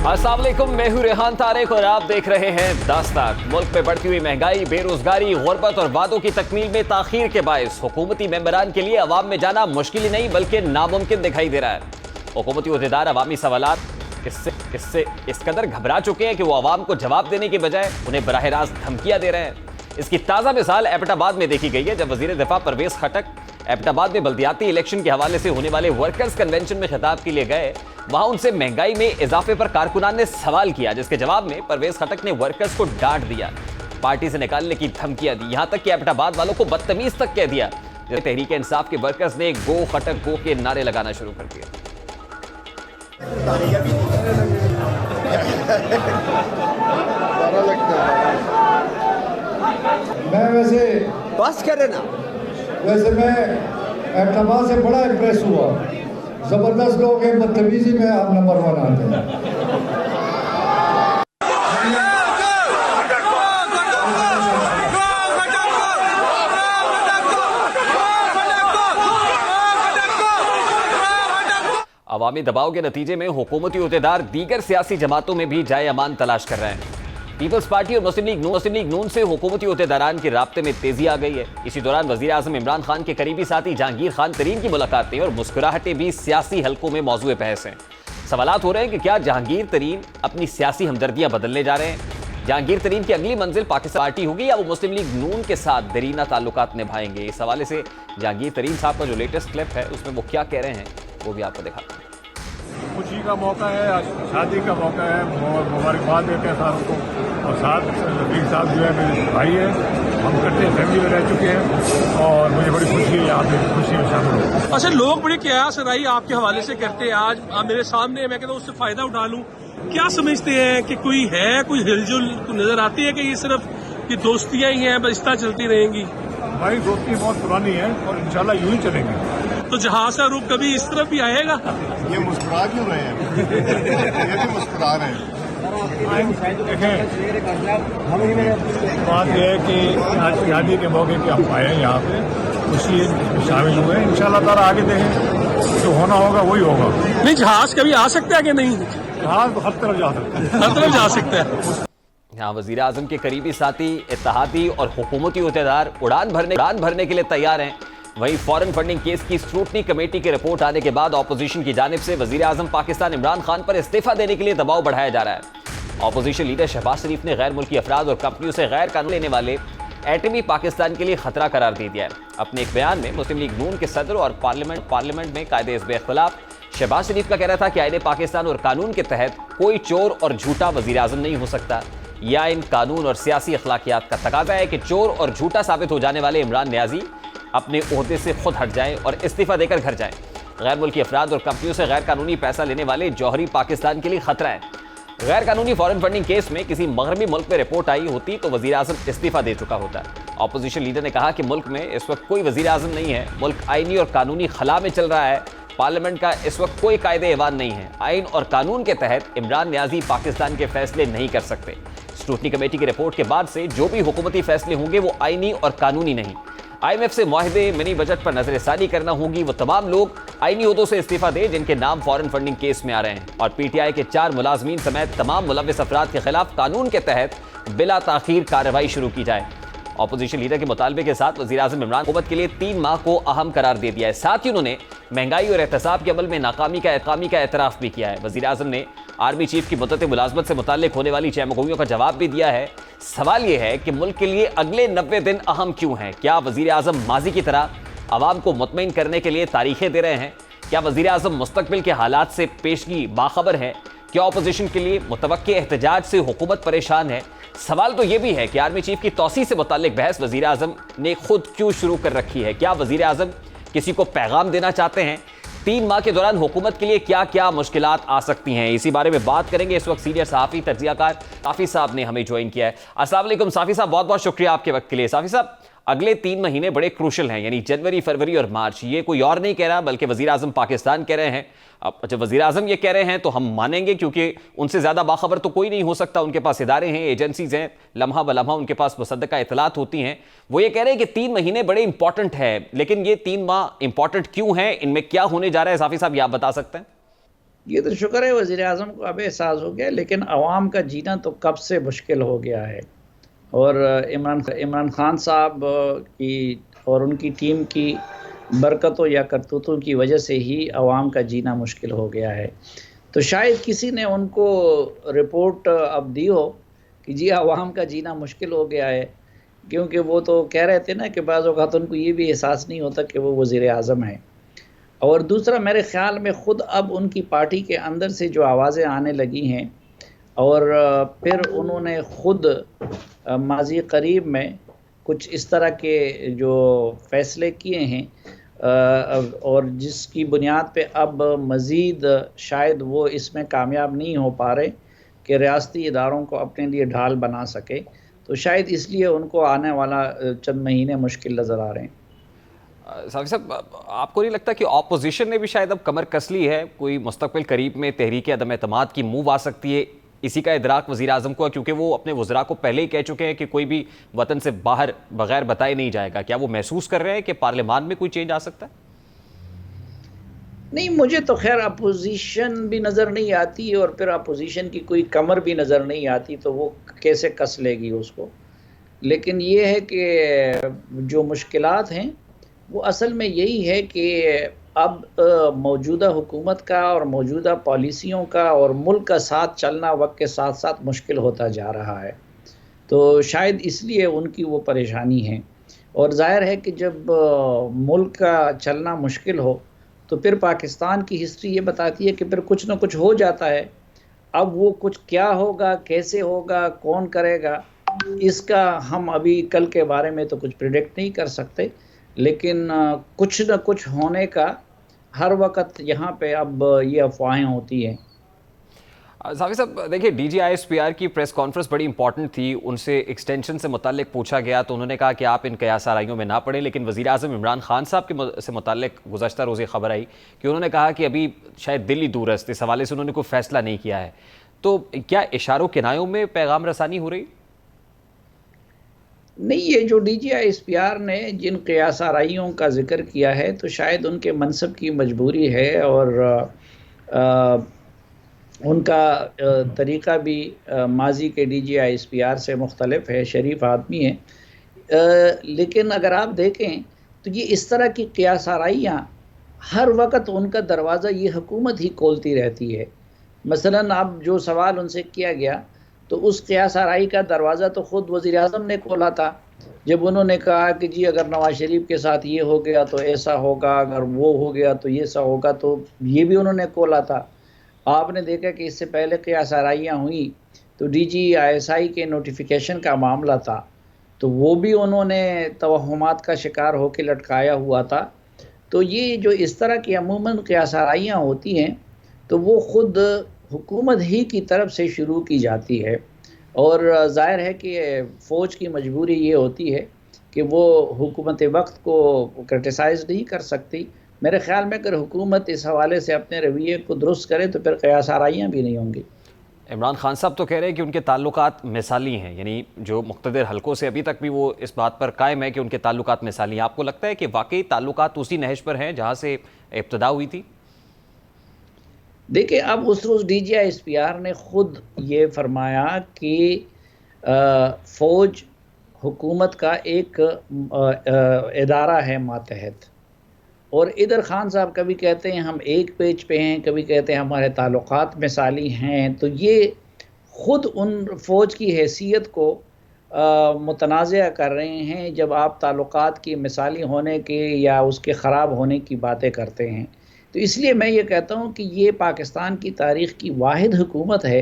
अस्सलाम वालेकुम, मैं हूं रेहान तारिक और आप देख रहे हैं दास्तान। मुल्क में बढ़ती हुई महंगाई, बेरोजगारी, गुर्बत और वादों की तकमील में ताखीर के बायस हुकूमती मेंबरान के लिए अवाम में जाना मुश्किल ही नहीं बल्कि नामुमकिन दिखाई दे रहा है। हुकूमती अहदेदार अवामी सवालात इससे इस कदर घबरा चुके हैं कि वो अवाम को जवाब देने की बजाय उन्हें बराह रास्त धमकियां दे रहे हैं। इसकी ताज़ा मिसाल एबटाबाद में देखी गई है, जब वजीर दिफा परवेज खटक एबटाबाद में बल्दियाती इलेक्शन के हवाले से होने वाले वर्कर्स कन्वेंशन में खिताब के लिए गए। वहां उनसे महंगाई में इजाफे पर कारकुनान ने सवाल किया, जिसके जवाब में परवेज खटक ने वर्कर्स को डांट दिया, पार्टी से निकालने की धमकियां दी, यहां तक कि एबटाबाद वालों को बदतमीज तक कह दिया। तहरीक इंसाफ के वर्कर्स ने गो खटक गो के नारे लगाना शुरू कर दिए। मैं वैसे बस करे ना, वैसे मैं एबटाबाद से बड़ा इम्प्रेस हुआ। जबरदस्त लोग हैं, बदतमीजी में आप नंबर 1 आते हैं। अवामी दबाव के नतीजे में हुकूमती अहदेदार दीगर सियासी जमातों में भी जाए अमान तलाश कर रहे हैं। पीपल्स पार्टी और मुस्लिम लीग नून से हुकूमती अहदेदारान के राब्ते में तेजी आ गई है। इसी दौरान वजीर आजम इमरान खान के करीबी साथी जहांगीर खान तरीन की मुलाकातें और मुस्कुराहटें भी सियासी हलकों में मौजूद बहस हैं। सवालात हो रहे हैं कि क्या जहांगीर तरीन अपनी सियासी हमदर्दियां बदलने जा रहे हैं। जहांगीर तरीन की अगली मंजिल पाकिस्तान पार्टी होगी या वो मुस्लिम लीग नून के साथ दरीना ताल्लुकात निभाएंगे। इस हवाले से जहांगीर तरीन साहब का जो लेटेस्ट क्लिप है उसमें वो क्या कह रहे हैं वो भी आपको दिखाते हैं। खुशी का मौका है, आज शादी का मौका है, मुबारकबाद देते हैं सारों को। और साथ रफीक साहब जो है मेरे भाई है, हम करते फैमिली में रह चुके हैं और मुझे बड़ी खुशी है यहाँ पे खुशी में शामिल हूँ। अच्छा, लोग बड़ी कयास राई आपके हवाले से करते हैं, आज आप मेरे सामने, मैं कहता हूँ उससे फायदा उठा लूँ। क्या समझते हैं कि कोई है, कोई हिलजुल नजर आती है कि ये सिर्फ ये दोस्तियां ही हैं, बस इस तरह चलती रहेंगी? हमारी दोस्ती बहुत पुरानी है और इंशाल्लाह यूं ही चलेंगी। तो जहाज का रुख कभी इस तरफ भी आएगा? ये मुस्कुरा क्यों रहे हैं? ये भी मुस्कुरा रहे हैं। देखें, बात यह है कि आज शादी के मौके पे हम आए हैं यहाँ पे, खुशी शामिल हुए। इंशाल्लाह ताला आगे देखें, जो होना होगा वही होगा। नहीं, जहाज कभी आ सकता है कि नहीं? जहाज हर तरफ जा सकता है, हर तरफ जा सकता है। यहाँ वजीर आजम के करीबी साथी, इत्तेहादी और हुकूमती अहदेदार उड़ान भरने के लिए तैयार हैं। वहीं फॉरेन फंडिंग केस की स्क्रूटनी कमेटी की रिपोर्ट आने के बाद ऑपोजिशन की जानिब से वजीर आजम पाकिस्तान इमरान खान पर इस्तीफा देने के लिए दबाव बढ़ाया जा रहा है। ऑपोजिशन लीडर शहबाज शरीफ ने गैर मुल्की अफराद और कंपनियों से गैर कानून लेने वाले एटमी पाकिस्तान के लिए खतरा करार दे दिया है। अपने एक बयान में मुस्लिम लीग नून के सदर और पार्लियामेंट में कायदे इस बेख्तिलाफ शहबाज शरीफ का कहना था कि आईन पाकिस्तान और कानून के तहत कोई चोर और झूठा वजीर आजम नहीं हो सकता। यह आइन कानून और सियासी अखलाकियात का तकाजा है कि चोर और झूठा साबित हो जाने वाले इमरान न्याजी अपने ओहदे से खुद हट जाएं और इस्तीफा देकर घर जाएं। गैर मुल्की अफराद और कंपनियों से गैर कानूनी पैसा लेने वाले जौहरी पाकिस्तान के लिए खतरा है। गैर कानूनी फॉरेन फंडिंग केस में किसी मगरबी मुल्क में रिपोर्ट आई होती तो वजीर आजम इस्तीफा दे चुका होता। ऑपोजिशन लीडर ने कहा कि मुल्क में इस वक्त कोई वजीर आजम नहीं है, मुल्क आईनी और कानूनी खला में चल रहा है। पार्लियामेंट का इस वक्त कोई कायदे एवान नहीं है। आइन और कानून के तहत इमरान न्याजी पाकिस्तान के फैसले नहीं कर सकते। स्क्रूटनी कमेटी की रिपोर्ट के बाद से जो भी हुकूमती फैसले होंगे वो आईनी और कानूनी नहीं। IMF से मुआहदे, मिनी बजट पर नजरसानी करना होगी। वो तमाम लोग आईनी ओहदों से इस्तीफा दे जिनके नाम फॉरेन फंडिंग केस में आ रहे हैं। और PTI के 4 मुलाजमीन समेत तमाम मुलव्विस अफराद के खिलाफ कानून के तहत बिला ताखीर कार्रवाई शुरू की जाए। ऑपोजिशन लीडर के मुतालबे के साथ वज़ीर आज़म इमरान हुकूमत के लिए 3 माह को अहम करार दे दिया है। साथ ही उन्होंने महंगाई और एहतसाब के अमल में नाकामी का एतराफ़ भी किया है। वज़ीर आज़म ने आर्मी चीफ की मुद्दत मुलाजमत से मुताल्लिक होने वाली चहमगोइयों का जवाब भी दिया है। सवाल यह है कि मुल्क के लिए अगले 90 दिन अहम क्यों हैं? क्या वज़ीर आज़म माजी की तरह आवाम को मुतमईन करने के लिए तारीखें दे रहे हैं? क्या वज़ीर आज़म मुस्तकबिल के हालात से पेशगी बाखबर है? क्या अपोजिशन के लिए मुतवक्के एहतजाज से हुकूमत परेशान है? सवाल तो यह भी है कि आर्मी चीफ की तौसी से मुताल्लिक बहस वज़ीर आज़म ने खुद क्यों शुरू कर रखी है? क्या वज़ीर आज़म किसी को पैगाम देना चाहते हैं? 3 माह के दौरान हुकूमत के लिए क्या क्या मुश्किलात आ सकती हैं, इसी बारे में बात करेंगे। इस वक्त सीनियर सहाफ़ी तज्ज़ियाकार साफ़ी साहब ने हमें ज्वाइन किया है। अस्सलाम वालेकुम साफ़ी साहब, बहुत बहुत शुक्रिया आपके वक्त के लिए। साफ़ी साहब, अगले 3 महीने बड़े क्रूशल हैं, यानी जनवरी, फरवरी और मार्च। ये कोई और नहीं कह रहा बल्कि वज़ीर आज़म पाकिस्तान कह रहे हैं। अब जब वज़ीर आज़म ये कह रहे हैं तो हम मानेंगे, क्योंकि उनसे ज़्यादा बाखबर तो कोई नहीं हो सकता। उनके पास इदारे हैं, एजेंसीज़ हैं, लम्हा ब लम्हा उनके पास मुसद्दका इतलात होती हैं। वो ये कह रहे हैं कि 3 महीने बड़े इंपॉर्टेंट है, लेकिन ये 3 माह इंपॉर्टेंट क्यों हैं, इनमें क्या होने जा रहा है? साफ़ी साहब, ये आप बता सकते हैं? ये तो शुक्र है वज़ीर आज़म को अब एहसास हो गया, लेकिन अवाम का जीना तो कब से मुश्किल हो गया है। और इमरान खान साहब की और उनकी टीम की बरकतों या करतूतों की वजह से ही अवाम का जीना मुश्किल हो गया है। तो शायद किसी ने उनको रिपोर्ट अब दी हो कि जी अवाम का जीना मुश्किल हो गया है, क्योंकि वो तो कह रहे थे ना कि बाज़ औक़ात उनको ये भी एहसास नहीं होता कि वो वज़ीर आज़म है। और दूसरा, मेरे ख़्याल में ख़ुद अब उनकी पार्टी के अंदर से जो आवाज़ें आने लगी हैं और फिर उन्होंने ख़ुद माज़ी करीब में कुछ इस तरह के जो फ़ैसले किए हैं और जिसकी बुनियाद पे अब मज़ीद शायद वो इसमें कामयाब नहीं हो पा रहे कि रियासती इदारों को अपने लिए ढाल बना सके, तो शायद इसलिए उनको आने वाला चंद महीने मुश्किल नज़र आ रहे हैं। साफ़ी साहब, आपको नहीं लगता कि ऑपोजिशन ने भी शायद अब कमर कस ली है? कोई मुस्तकबिल करीब में तहरीक अदम एतमाद की मूव आ सकती है? इसी का इदराक वज़ीर आज़म को है, क्योंकि वो अपने वज़रा को पहले ही कह चुके हैं कि कोई भी वतन से बाहर बगैर बताए नहीं जाएगा। क्या वो महसूस कर रहे हैं कि पार्लियामान में कोई चेंज आ सकता है? नहीं, मुझे तो खैर अपोजिशन भी नज़र नहीं आती और फिर अपोजिशन की कोई कमर भी नज़र नहीं आती, तो वो कैसे कस लेगी उसको। लेकिन ये है कि जो मुश्किलात हैं वो असल में यही है कि अब मौजूदा हुकूमत का और मौजूदा पॉलिसियों का और मुल्क का साथ चलना वक्त के साथ साथ मुश्किल होता जा रहा है। तो शायद इसलिए उनकी वो परेशानी है। और ज़ाहिर है कि जब मुल्क का चलना मुश्किल हो तो फिर पाकिस्तान की हिस्ट्री ये बताती है कि फिर कुछ ना कुछ हो जाता है। अब वो कुछ क्या होगा, कैसे होगा, कौन करेगा, इसका हम अभी कल के बारे में तो कुछ प्रिडिक्ट नहीं कर सकते, लेकिन कुछ न कुछ होने का हर वक्त यहाँ पे अब ये अफवाहें होती हैं। साफ़ी साहब, देखिए, DGISPR की प्रेस कॉन्फ्रेंस बड़ी इंपॉर्टेंट थी। उनसे एक्सटेंशन से मुताल्लिक पूछा गया तो उन्होंने कहा कि आप इन कयासाराइयों में ना पड़ें, लेकिन वज़ीर आज़म इमरान खान साहब के से मुताल्लिक गुज़श्ता रोज़ी खबर आई कि उन्होंने कहा कि अभी शायद दिल्ली दूरस्त, इस हवाले से उन्होंने कोई फ़ैसला नहीं किया है। तो क्या इशारों किनायों में पैगाम रसानी हो रही? नहीं, ये जो DGISPR ने जिन क़यास-आराइयों का ज़िक्र किया है तो शायद उनके मनसब की मजबूरी है और उनका तरीक़ा भी माजी के DGISPR से मुख्तलिफ है, शरीफ आदमी है। लेकिन अगर आप देखें तो ये इस तरह की क़यास-आराइयाँ हर वक्त उनका दरवाज़ा ये हुकूमत ही खोलती रहती है। मसलन अब जो सवाल उनसे किया गया तो उस क़यास-आराई का दरवाज़ा तो ख़ुद वज़ीर आज़म ने खोला था, जब उन्होंने कहा कि जी अगर नवाज़ शरीफ के साथ ये हो गया तो ऐसा होगा, अगर वो हो गया तो ये सा होगा, तो ये भी उन्होंने खोला था। आपने देखा कि इससे पहले क़यास-आराइयाँ हुई तो DGISI के नोटिफिकेशन का मामला था, तो वो भी उन्होंने तवहुमात का शिकार होकर लटकाया हुआ था। तो ये जो इस तरह की अमूमन क़यास-आराइयाँ होती हैं तो वो ख़ुद हुकूमत ही की तरफ से शुरू की जाती है और ज़ाहिर है कि फ़ौज की मजबूरी ये होती है कि वो हुकूमत वक्त को क्रिटिसाइज़ नहीं कर सकती। मेरे ख़्याल में अगर हुकूमत इस हवाले से अपने रवैये को दुरुस्त करे तो फिर क़यास-आराइयाँ भी नहीं होंगी। इमरान खान साहब तो कह रहे हैं कि उनके ताल्लुकात मिसाली हैं, यानी जो मुक़्तदिर हलकों से अभी तक भी वो इस बात पर कायम है कि उनके ताल्लुकात मिसाली हैं। आपको लगता है कि वाकई ताल्लुकात उसी नहज पर हैं जहाँ से इब्तिदा हुई थी? देखिए, अब उस रोज़ DGISPR ने ख़ुद ये फरमाया कि फ़ौज हुकूमत का एक इदारा है मातहत, और इधर खान साहब कभी कहते हैं हम एक पेज पे हैं, कभी कहते हैं हमारे ताल्लुकात मिसाली हैं। तो ये ख़ुद उन फ़ौज की हैसियत को मुतनाज़ा कर रहे हैं जब आप ताल्लुकात की मिसाली होने के या उसके ख़राब होने की बातें करते हैं। तो इसलिए मैं ये कहता हूँ कि ये पाकिस्तान की तारीख़ की वाहिद हुकूमत है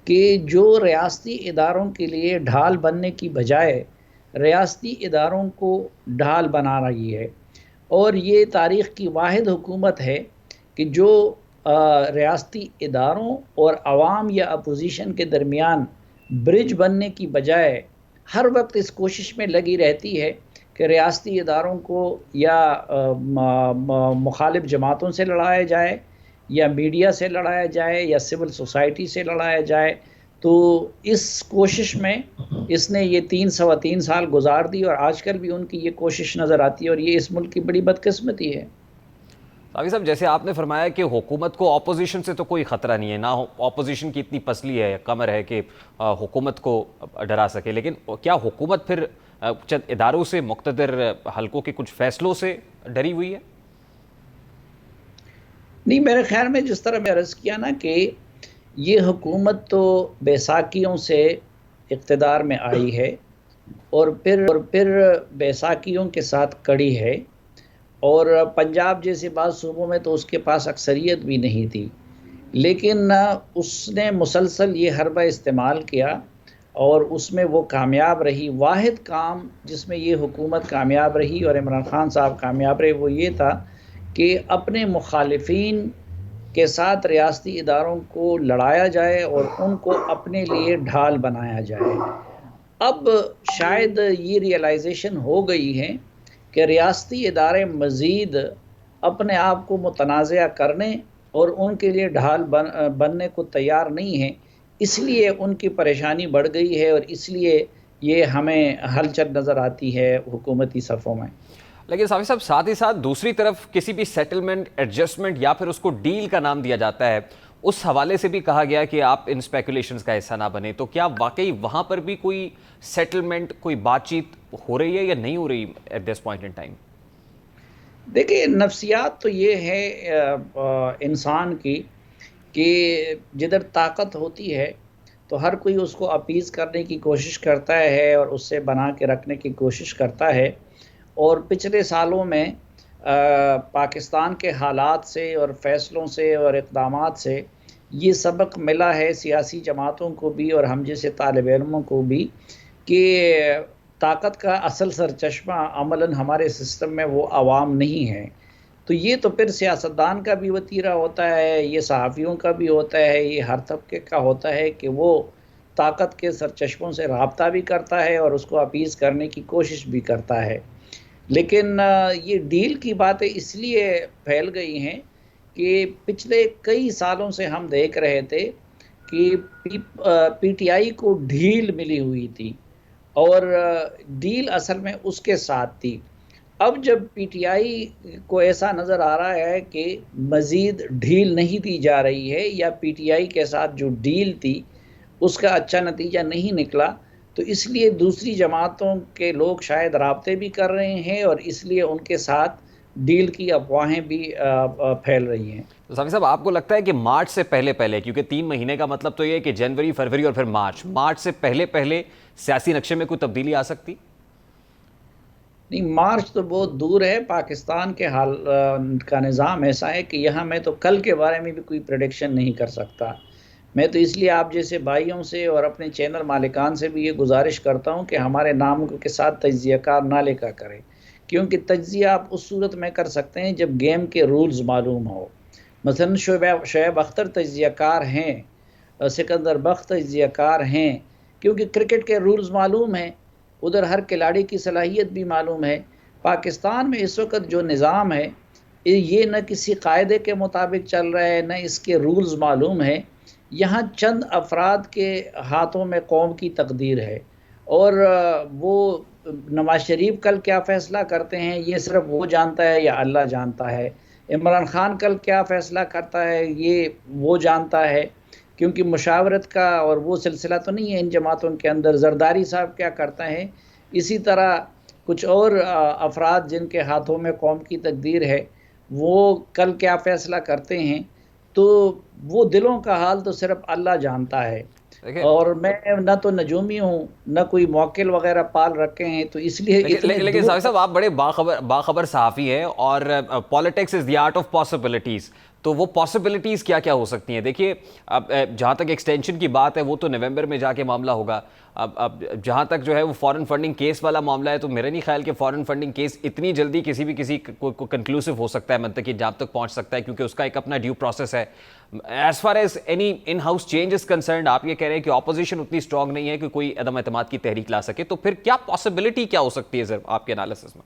कि जो रियासती इदारों के लिए ढाल बनने की बजाय रियासती इदारों को ढाल बना रही है, और ये तारीख़ की वाहिद हुकूमत है कि जो रियासती इदारों और अवाम या अपोजिशन के दरमियान ब्रिज बनने की बजाय हर वक्त इस कोशिश में लगी रहती है कि रियासती इदारों को या मुखालिफ जमातों से लड़ाया जाए या मीडिया से लड़ाया जाए या सिविल सोसाइटी से लड़ाया जाए। तो इस कोशिश में इसने ये 3 साल गुजार दी और आजकल भी उनकी ये कोशिश नज़र आती है, और ये इस मुल्क की बड़ी बदकिस्मती है। तावी साहब, जैसे आपने फरमाया कि हुकूमत को ऑपोजिशन से तो कोई ख़तरा नहीं है, ना ऑपोजिशन की इतनी पसली है, कमर है कि हुकूमत को डरा सके, लेकिन क्या हुकूमत फिर चंद इदारों से, मुक़्तदर हलकों के कुछ फ़ैसलों से डरी हुई है? नहीं, मेरे ख्याल में जिस तरह मैं अर्ज़ किया ना कि ये हुकूमत तो बैसाखियों से इक़्तिदार में आई है और फिर बैसाखियों के साथ कड़ी है, और पंजाब जैसे बाद सूबों में तो उसके पास अक्सरियत भी नहीं थी, लेकिन उसने मुसलसल ये हरबा इस्तेमाल किया और उसमें वो कामयाब रही। वाहिद काम जिसमें ये हुकूमत कामयाब रही और इमरान खान साहब कामयाब रहे वो ये था कि अपने मुखालिफिन के साथ रियासती इदारों को लड़ाया जाए और उनको अपने लिए ढाल बनाया जाए। अब शायद ये रियलाइजेशन हो गई है कि रियासती इदारे मज़ीद अपने आप को मुतनाज़ा करने और उनके लिए ढाल बनने को तैयार नहीं हैं, इसलिए उनकी परेशानी बढ़ गई है और इसलिए ये हमें हलचल नज़र आती है हुकूमती सफ़ों में। लेकिन साफ़ी साहब, साथ ही साथ दूसरी तरफ किसी भी सेटलमेंट, एडजस्टमेंट या फिर उसको डील का नाम दिया जाता है, उस हवाले से भी कहा गया कि आप इन स्पेकुलेशंस का हिस्सा ना बने। तो क्या वाकई वहाँ पर भी कोई सेटलमेंट, कोई बातचीत हो रही है या नहीं हो रही at this point in time? देखिए, नफ्सियात तो ये है इंसान की कि जिधर ताकत होती है तो हर कोई उसको अपीज़ करने की कोशिश करता है और उससे बना के रखने की कोशिश करता है। और पिछले सालों में पाकिस्तान के हालात से और फ़ैसलों से और इक़दामात से ये सबक मिला है सियासी जमातों को भी और हम जैसे तालिब इल्मों को भी कि ताकत का असल सरचश्मा अमलन हमारे सिस्टम में वो अवाम नहीं है। तो ये तो फिर सियासतदान का भी वतीरा होता है, ये सहाफ़ियों का भी होता है, ये हर तबके का होता है कि वो ताकत के सरचश्मों से राब्ता भी करता है और उसको अपीज़ करने की कोशिश भी करता है। लेकिन ये डील की बातें इसलिए फैल गई हैं कि पिछले कई सालों से हम देख रहे थे कि पीटीआई को ढील मिली हुई थी और डील असल में उसके साथ थी। अब जब पीटीआई को ऐसा नज़र आ रहा है कि मज़ीद ढील नहीं दी जा रही है या पीटीआई के साथ जो डील थी उसका अच्छा नतीजा नहीं निकला, तो इसलिए दूसरी जमातों के लोग शायद राब्ते भी कर रहे हैं और इसलिए उनके साथ डील की अफवाहें भी फैल रही हैं। तो साफ़ी साहब, आपको लगता है कि मार्च से पहले, क्योंकि 3 महीने का मतलब तो ये है कि जनवरी, फरवरी और फिर मार्च से पहले सियासी नक्शे में कोई तब्दीली आ सकती? नहीं, मार्च तो बहुत दूर है। पाकिस्तान के हाल का निज़ाम ऐसा है कि यहाँ मैं तो कल के बारे में भी कोई प्रेडिक्शन नहीं कर सकता। मैं तो इसलिए आप जैसे भाइयों से और अपने चैनल मालिकान से भी ये गुजारिश करता हूँ कि हमारे नाम के साथ तज्ज़िया कार ना लेकर करें, क्योंकि तज्ज़िया आप उस सूरत में कर सकते हैं जब गेम के रूल्स मालूम हो। मसलन शोएब अख्तर तज्ज़िया कार हैं, सिकंदर बख्त तज्ज़िया कार हैं, क्योंकि क्रिकेट के रूल्स मालूम हैं, उधर हर खिलाड़ी की सलाहियत भी मालूम है। पाकिस्तान में इस वक्त जो निज़ाम है ये न किसी कायदे के मुताबिक चल रहा है, न इसके रूल्स मालूम है। यहाँ चंद अफराद के हाथों में कौम की तकदीर है और वो नवाज शरीफ कल क्या फ़ैसला करते हैं ये सिर्फ वो जानता है या अल्लाह जानता है। इमरान खान कल क्या फ़ैसला करता है ये वो जानता है, क्योंकि मुशावरत का और वो सिलसिला तो नहीं है इन जमातों के अंदर। जरदारी साहब क्या करता है, इसी तरह कुछ और अफराद जिनके हाथों में कौम की तकदीर है वो कल क्या फ़ैसला करते हैं, तो वो दिलों का हाल तो सिर्फ अल्लाह जानता है। और मैं न तो नजूमी हूँ न कोई मौकिल वगैरह पाल रखे हैं, तो इसलिए लेकिन साहब आप बड़े बाखबर सहाफ़ी हैं और politics is the art of possibilities. तो वो पॉसिबिलिटीज़ क्या क्या हो सकती हैं? देखिए, अब जहाँ तक एक्सटेंशन की बात है वो तो नवंबर में जाके मामला होगा। अब जहाँ तक जो है वो फॉरेन फंडिंग केस वाला मामला है, तो मेरा नहीं ख्याल कि फॉरेन फंडिंग केस इतनी जल्दी किसी को कंक्लूसिव हो सकता है, मतलब कि जहाँ तक पहुँच सकता है, क्योंकि उसका एक अपना ड्यू प्रोसेस है। As far as any in house change is concern, आप ये कह रहे हैं कि ऑपोजिशन उतनी स्ट्रॉन्ग नहीं है कि कोई अदम एतमाद की तहरीक ला सके, तो फिर क्या पॉसिबिलिटी क्या हो सकती है सर आपके एनालिसिस में?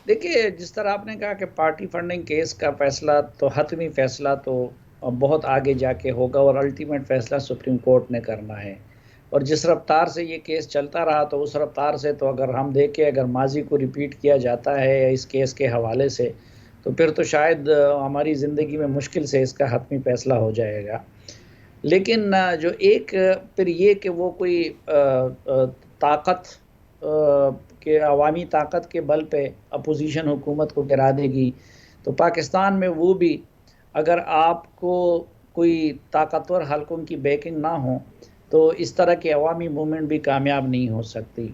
देखिए, जिस तरह आपने कहा कि पार्टी फंडिंग केस का फ़ैसला तो हतमी फ़ैसला तो बहुत आगे जाके होगा और अल्टीमेट फ़ैसला सुप्रीम कोर्ट ने करना है। और जिस रफ्तार से ये केस चलता रहा तो उस रफ्तार से तो अगर हम देखें, अगर माजी को रिपीट किया जाता है इस केस के हवाले से, तो फिर तो शायद हमारी ज़िंदगी में मुश्किल से इसका हतमी फैसला हो जाएगा। लेकिन जो एक फिर ये कि वो कोई ताकत के अवामी ताकत के बल पे अपोजिशन हुकूमत को गिरा देगी, तो पाकिस्तान में वो भी अगर आपको कोई ताकतवर हलकों की बैकिंग ना हो तो इस तरह की अवामी मूवमेंट भी कामयाब नहीं हो सकती।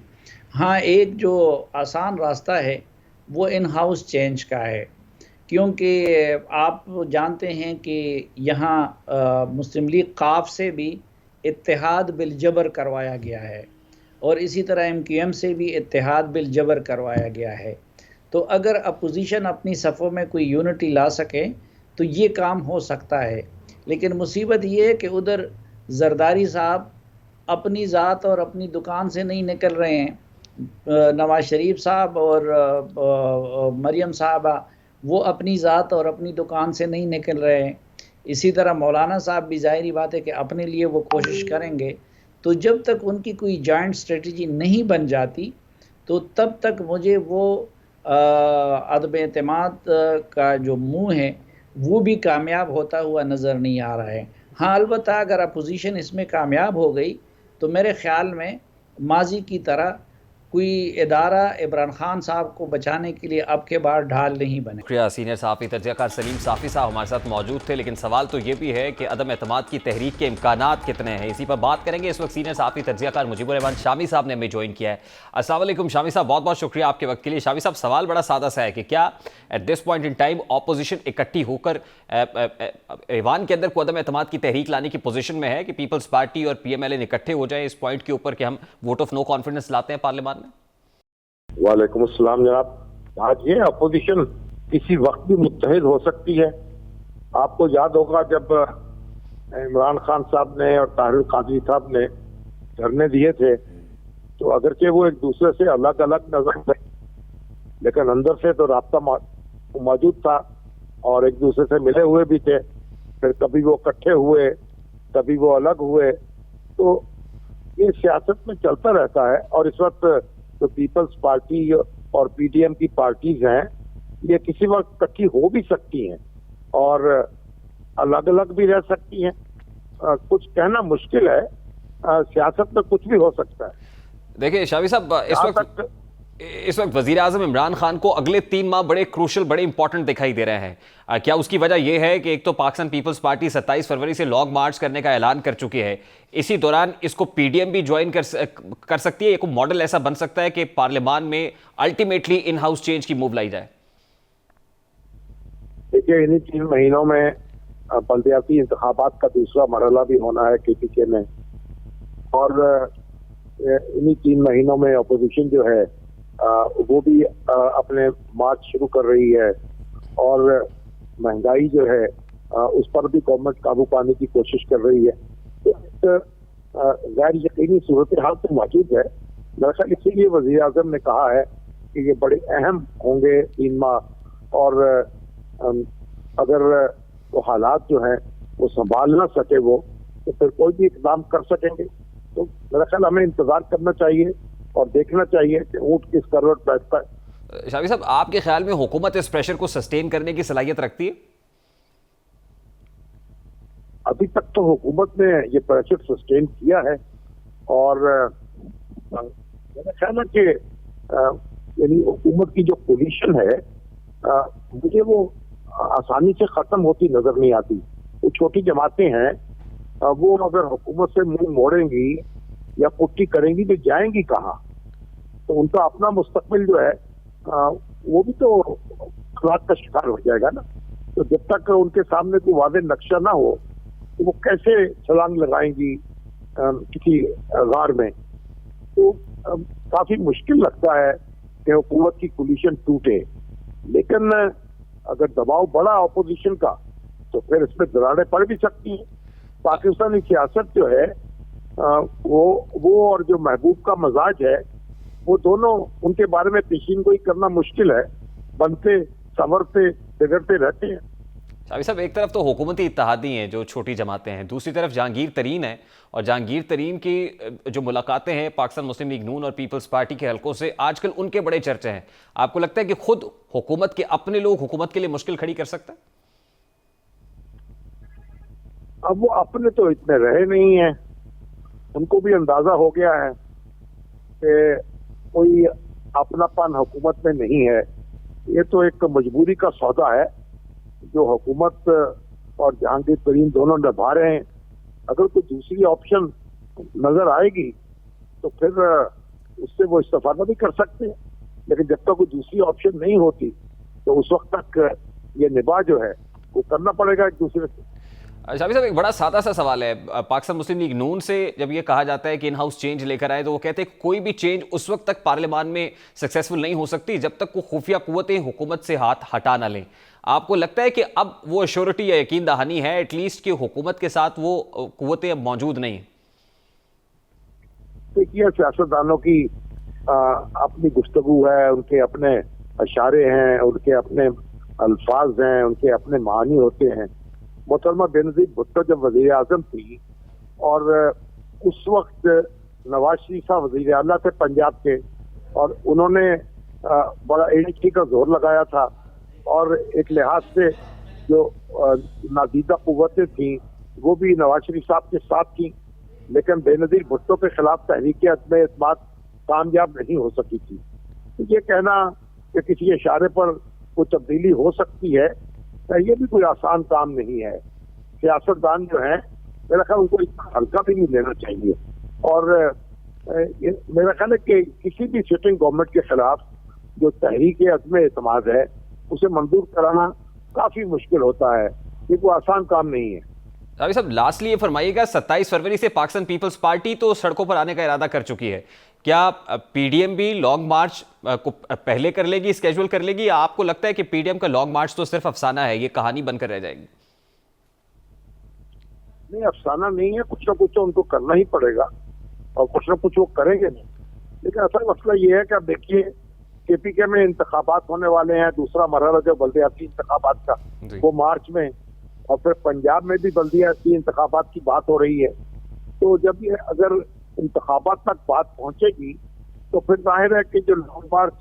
हाँ, एक जो आसान रास्ता है वो इन हाउस चेंज का है, क्योंकि आप जानते हैं कि यहाँ मुस्लिम लीग काफ से भी इत्तेहाद बिलजबर करवाया गया है और इसी तरह MQM से भी इत्तेहाद बिलजबर करवाया गया है। तो अगर अपोजिशन अपनी सफ़ों में कोई यूनिटी ला सके तो ये काम हो सकता है। लेकिन मुसीबत ये है कि उधर जरदारी साहब अपनी ज़ात और अपनी दुकान से नहीं निकल रहे हैं, नवाज शरीफ साहब और मरियम साहबा वो अपनी ज़ात और अपनी दुकान से नहीं निकल रहे हैं। इसी तरह मौलाना साहब भी ज़ाहिरी बात है कि अपने लिए वो कोशिश करेंगे। तो जब तक उनकी कोई जॉइंट स्ट्रेटजी नहीं बन जाती तो तब तक मुझे वो अदम एतमाद का जो मुँह है वो भी कामयाब होता हुआ नज़र नहीं आ रहा है। हाँ, अलबत्ता अगर अपोजिशन इसमें कामयाब हो गई तो मेरे ख़्याल में माजी की तरह कोई इदारा इमरान खान साहब को बचाने के लिए अब के बाद ढाल नहीं बने। शुक्रिया। सीनियर सहाफ़ी तर्जुमाकार सलीम साफ़ी साहब हमारे साथ मौजूद थे, लेकिन सवाल तो ये भी है कि अदम एतमाद की तहरीक के इम्कानात कितने हैं, इसी पर बात करेंगे। इस वक्त सीनियर सहाफ़ी तर्जुमाकार मुजीबुर रहमान शामी साहब ने हमें ज्वाइन किया है। अस्सलाम वालेकुम शामी साहब, बहुत बहुत शुक्रिया आपके वक्त के लिए। शामी साहब, सवाल बड़ा सादा सा है कि क्या at this point in time opposition इकट्ठी होकर ईवान के अंदर को अदम एतमाद की तहरीक लाने की पोजीशन में है कि पीपल्स पार्टी और PMLN इकट्ठे हो जाए इस पॉइंट के ऊपर कि हम वोट ऑफ नो कॉन्फिडेंस लाते हैं पार्लियामान में? वालेकुम अस्सलाम जनाब। आज ये अपोजिशन किसी वक्त भी मुत्तहिद हो सकती है। आपको याद होगा जब इमरान खान साहब ने और ताहिर कादरी साहब ने धरने दिए थे तो अगरचे वो एक दूसरे से अलग अलग नजर थे, लेकिन अंदर से तो रास्ता मौजूद था और एक दूसरे से मिले हुए भी थे। फिर कभी वो इकट्ठे हुए, कभी वो अलग हुए। तो ये सियासत में चलता रहता है। और इस वक्त तो पीपल्स पार्टी और PDM की पार्टीज हैं, ये किसी वक्त इकट्ठी हो भी सकती हैं और अलग अलग भी रह सकती हैं। कुछ कहना मुश्किल है, सियासत में कुछ भी हो सकता है। देखिए शामी साहब, इस वक्त वजीर आजम इमरान खान को अगले 3 माह बड़े क्रूशल, बड़े इंपॉर्टेंट दिखाई दे रहे हैं। क्या उसकी वजह यह है कि एक तो पाकिस्तान पीपल्स पार्टी 27 फरवरी से लॉन्ग मार्च करने का ऐलान कर चुकी है, इसी दौरान इसको PDM भी ज्वाइन कर सकती है? एक मॉडल ऐसा बन सकता है कि पार्लियामान में अल्टीमेटली इन हाउस चेंज की मूव लाई जाए? देखिए, इन्हीं 3 महीनों में बल्दियाती इंतखाबात का दूसरा मरहला भी होना है KPK में, और इन्हीं 3 महीनों में अपोजिशन जो है वो भी अपने मार्च शुरू कर रही है और महंगाई जो है उस पर भी गवर्नमेंट काबू पाने की कोशिश कर रही है। तो गैर यकीनी सूरत हाल तो मौजूद है। मेरा ख्याल इसीलिए वज़ीर आज़म ने कहा है कि ये बड़े अहम होंगे 3 माह, और अगर वो हालात जो हैं वो संभाल ना सके वो, तो फिर कोई भी इकदाम कर सकेंगे। तो मेरा ख्याल हमें इंतजार करना चाहिए और देखना चाहिए कि ऊँट किस करवट बैठता है। शामी साहब, आपके ख्याल में हुकूमत इस प्रेशर को सस्टेन करने की सलाहियत रखती है? अभी तक तो हुकूमत ने ये प्रेशर सस्टेन किया है और मेरा ख्याल है कि यानी हुकूमत की जो पोजीशन है मुझे वो आसानी से खत्म होती नजर नहीं आती। वो छोटी जमातें हैं, वो अगर हुकूमत से मुंह मोड़ेंगी या पुट्टी करेंगी तो जाएंगी कहाँ? तो उनका अपना मुस्तकबिल जो है वो भी तो खलाक का शिकार हो जाएगा ना। तो जब तक उनके सामने कोई वादे नक्शा ना हो तो वो कैसे छलांग लगाएंगी किसी गार में? तो काफी मुश्किल लगता है कि हुकूमत की कोलिशन टूटे। लेकिन अगर दबाव बढ़ा अपोजिशन का तो फिर इसमें दरारें पड़ भी सकती हैं। पाकिस्तानी सियासत जो है वो और जो महबूब का मजाज है वो दोनों, उनके बारे में पेशीनगोई करना मुश्किल है। बनते संवरते बिगड़ते रहते हैं। शामी साहब, एक तरफ तो हुकूमती इत्तेहादी हैं जो छोटी जमातें हैं, दूसरी तरफ जहांगीर तरीन है, और जहांगीर तरीन की जो मुलाकातें हैं पाकिस्तान मुस्लिम लीग नून और पीपल्स पार्टी के हलकों से आजकल उनके बड़े चर्चे हैं। आपको लगता है कि खुद हुकूमत के अपने लोग हुकूमत के लिए मुश्किल खड़ी कर सकते हैं? अब वो अपने तो इतने रहे नहीं है, उनको भी अंदाजा हो गया है कि कोई अपनापन हुकूमत में नहीं है। ये तो एक मजबूरी का सौदा है जो हुकूमत और जहांगीर तरीन दोनों निभा रहे हैं। अगर कोई दूसरी ऑप्शन नजर आएगी तो फिर उससे वो इस्तेफादा भी कर सकते हैं, लेकिन जब तक कोई दूसरी ऑप्शन नहीं होती तो उस वक्त तक ये निभा जो है वो करना पड़ेगा एक दूसरे से। शाफी साहब, एक बड़ा सादा सा सवाल है। पाकिस्तान मुस्लिम लीग नून से जब ये कहा जाता है कि इन हाउस चेंज लेकर आए, तो वो कहते हैं कोई भी चेंज उस वक्त तक पार्लियामान में सक्सेसफुल नहीं हो सकती जब तक वो खुफिया कुव्वतें हुकूमत से हाथ हटा ना लें। आपको लगता है कि अब वो अश्योरिटी या यकीन दहानी है एटलीस्ट कि हुकूमत के साथ वो कुव्वतें अब मौजूद नहीं हैं? देखिए, सियासतदानों की अपनी गुफ्तगू है, उनके अपने इशारे हैं, उनके अपने अल्फाज हैं, उनके अपने मानी होते हैं। मोहतरमा बेनजीर भुट्टो जब वज़ीर आज़म थी और उस वक्त नवाज शरीफ साहब वज़ीर आला थे पंजाब के, और उन्होंने बड़ा एड़ी का जोर लगाया था और एक लिहाज से जो नादीदा कुव्वतें थी वो भी नवाज शरीफ साहब के साथ थी, लेकिन बेनजीर भुट्टो के खिलाफ तहरीक अदम एतमाद कामयाब नहीं हो सकी थी। तो ये कहना कि किसी इशारे पर कोई तब्दीली हो सकती है, ये भी कोई आसान काम नहीं है। सियासतदान जो है मेरा ख्याल उनको इतना हल्का भी नहीं लेना चाहिए, और मेरा ख्याल है कि किसी भी सिटिंग गवर्नमेंट के खिलाफ जो तहरीक अदम एतमाद है उसे मंजूर कराना काफी मुश्किल होता है, ये कोई आसान काम नहीं है। शाफी साहब, लास्टली ये फरमाइएगा, 27 फरवरी से पाकिस्तान पीपल्स पार्टी तो सड़कों पर आने का इरादा कर चुकी है, क्या पीडीएम भी लॉन्ग मार्च को पहले कर लेगी, स्केड्यूल कर लेगी, या आपको लगता है कि पीडीएम का लॉन्ग मार्च तो सिर्फ अफसाना है, ये कहानी बनकर रह जाएगी? नहीं, अफसाना नहीं है, कुछ ना कुछ तो उनको करना ही पड़ेगा और कुछ ना कुछ वो करेंगे नहीं। लेकिन असल मसला ये है कि आप देखिए केपीके में इंतखाबात होने वाले हैं, दूसरा मरहला जो बल्दियाती इंतखाबात का वो मार्च में, और फिर पंजाब में भी बल्दियाती इंतखाबात की बात हो रही है। तो जब ये अगर इंतखाबात तक बात पहुंचेगी तो फिर जाहिर है कि जो लॉन्ग मार्च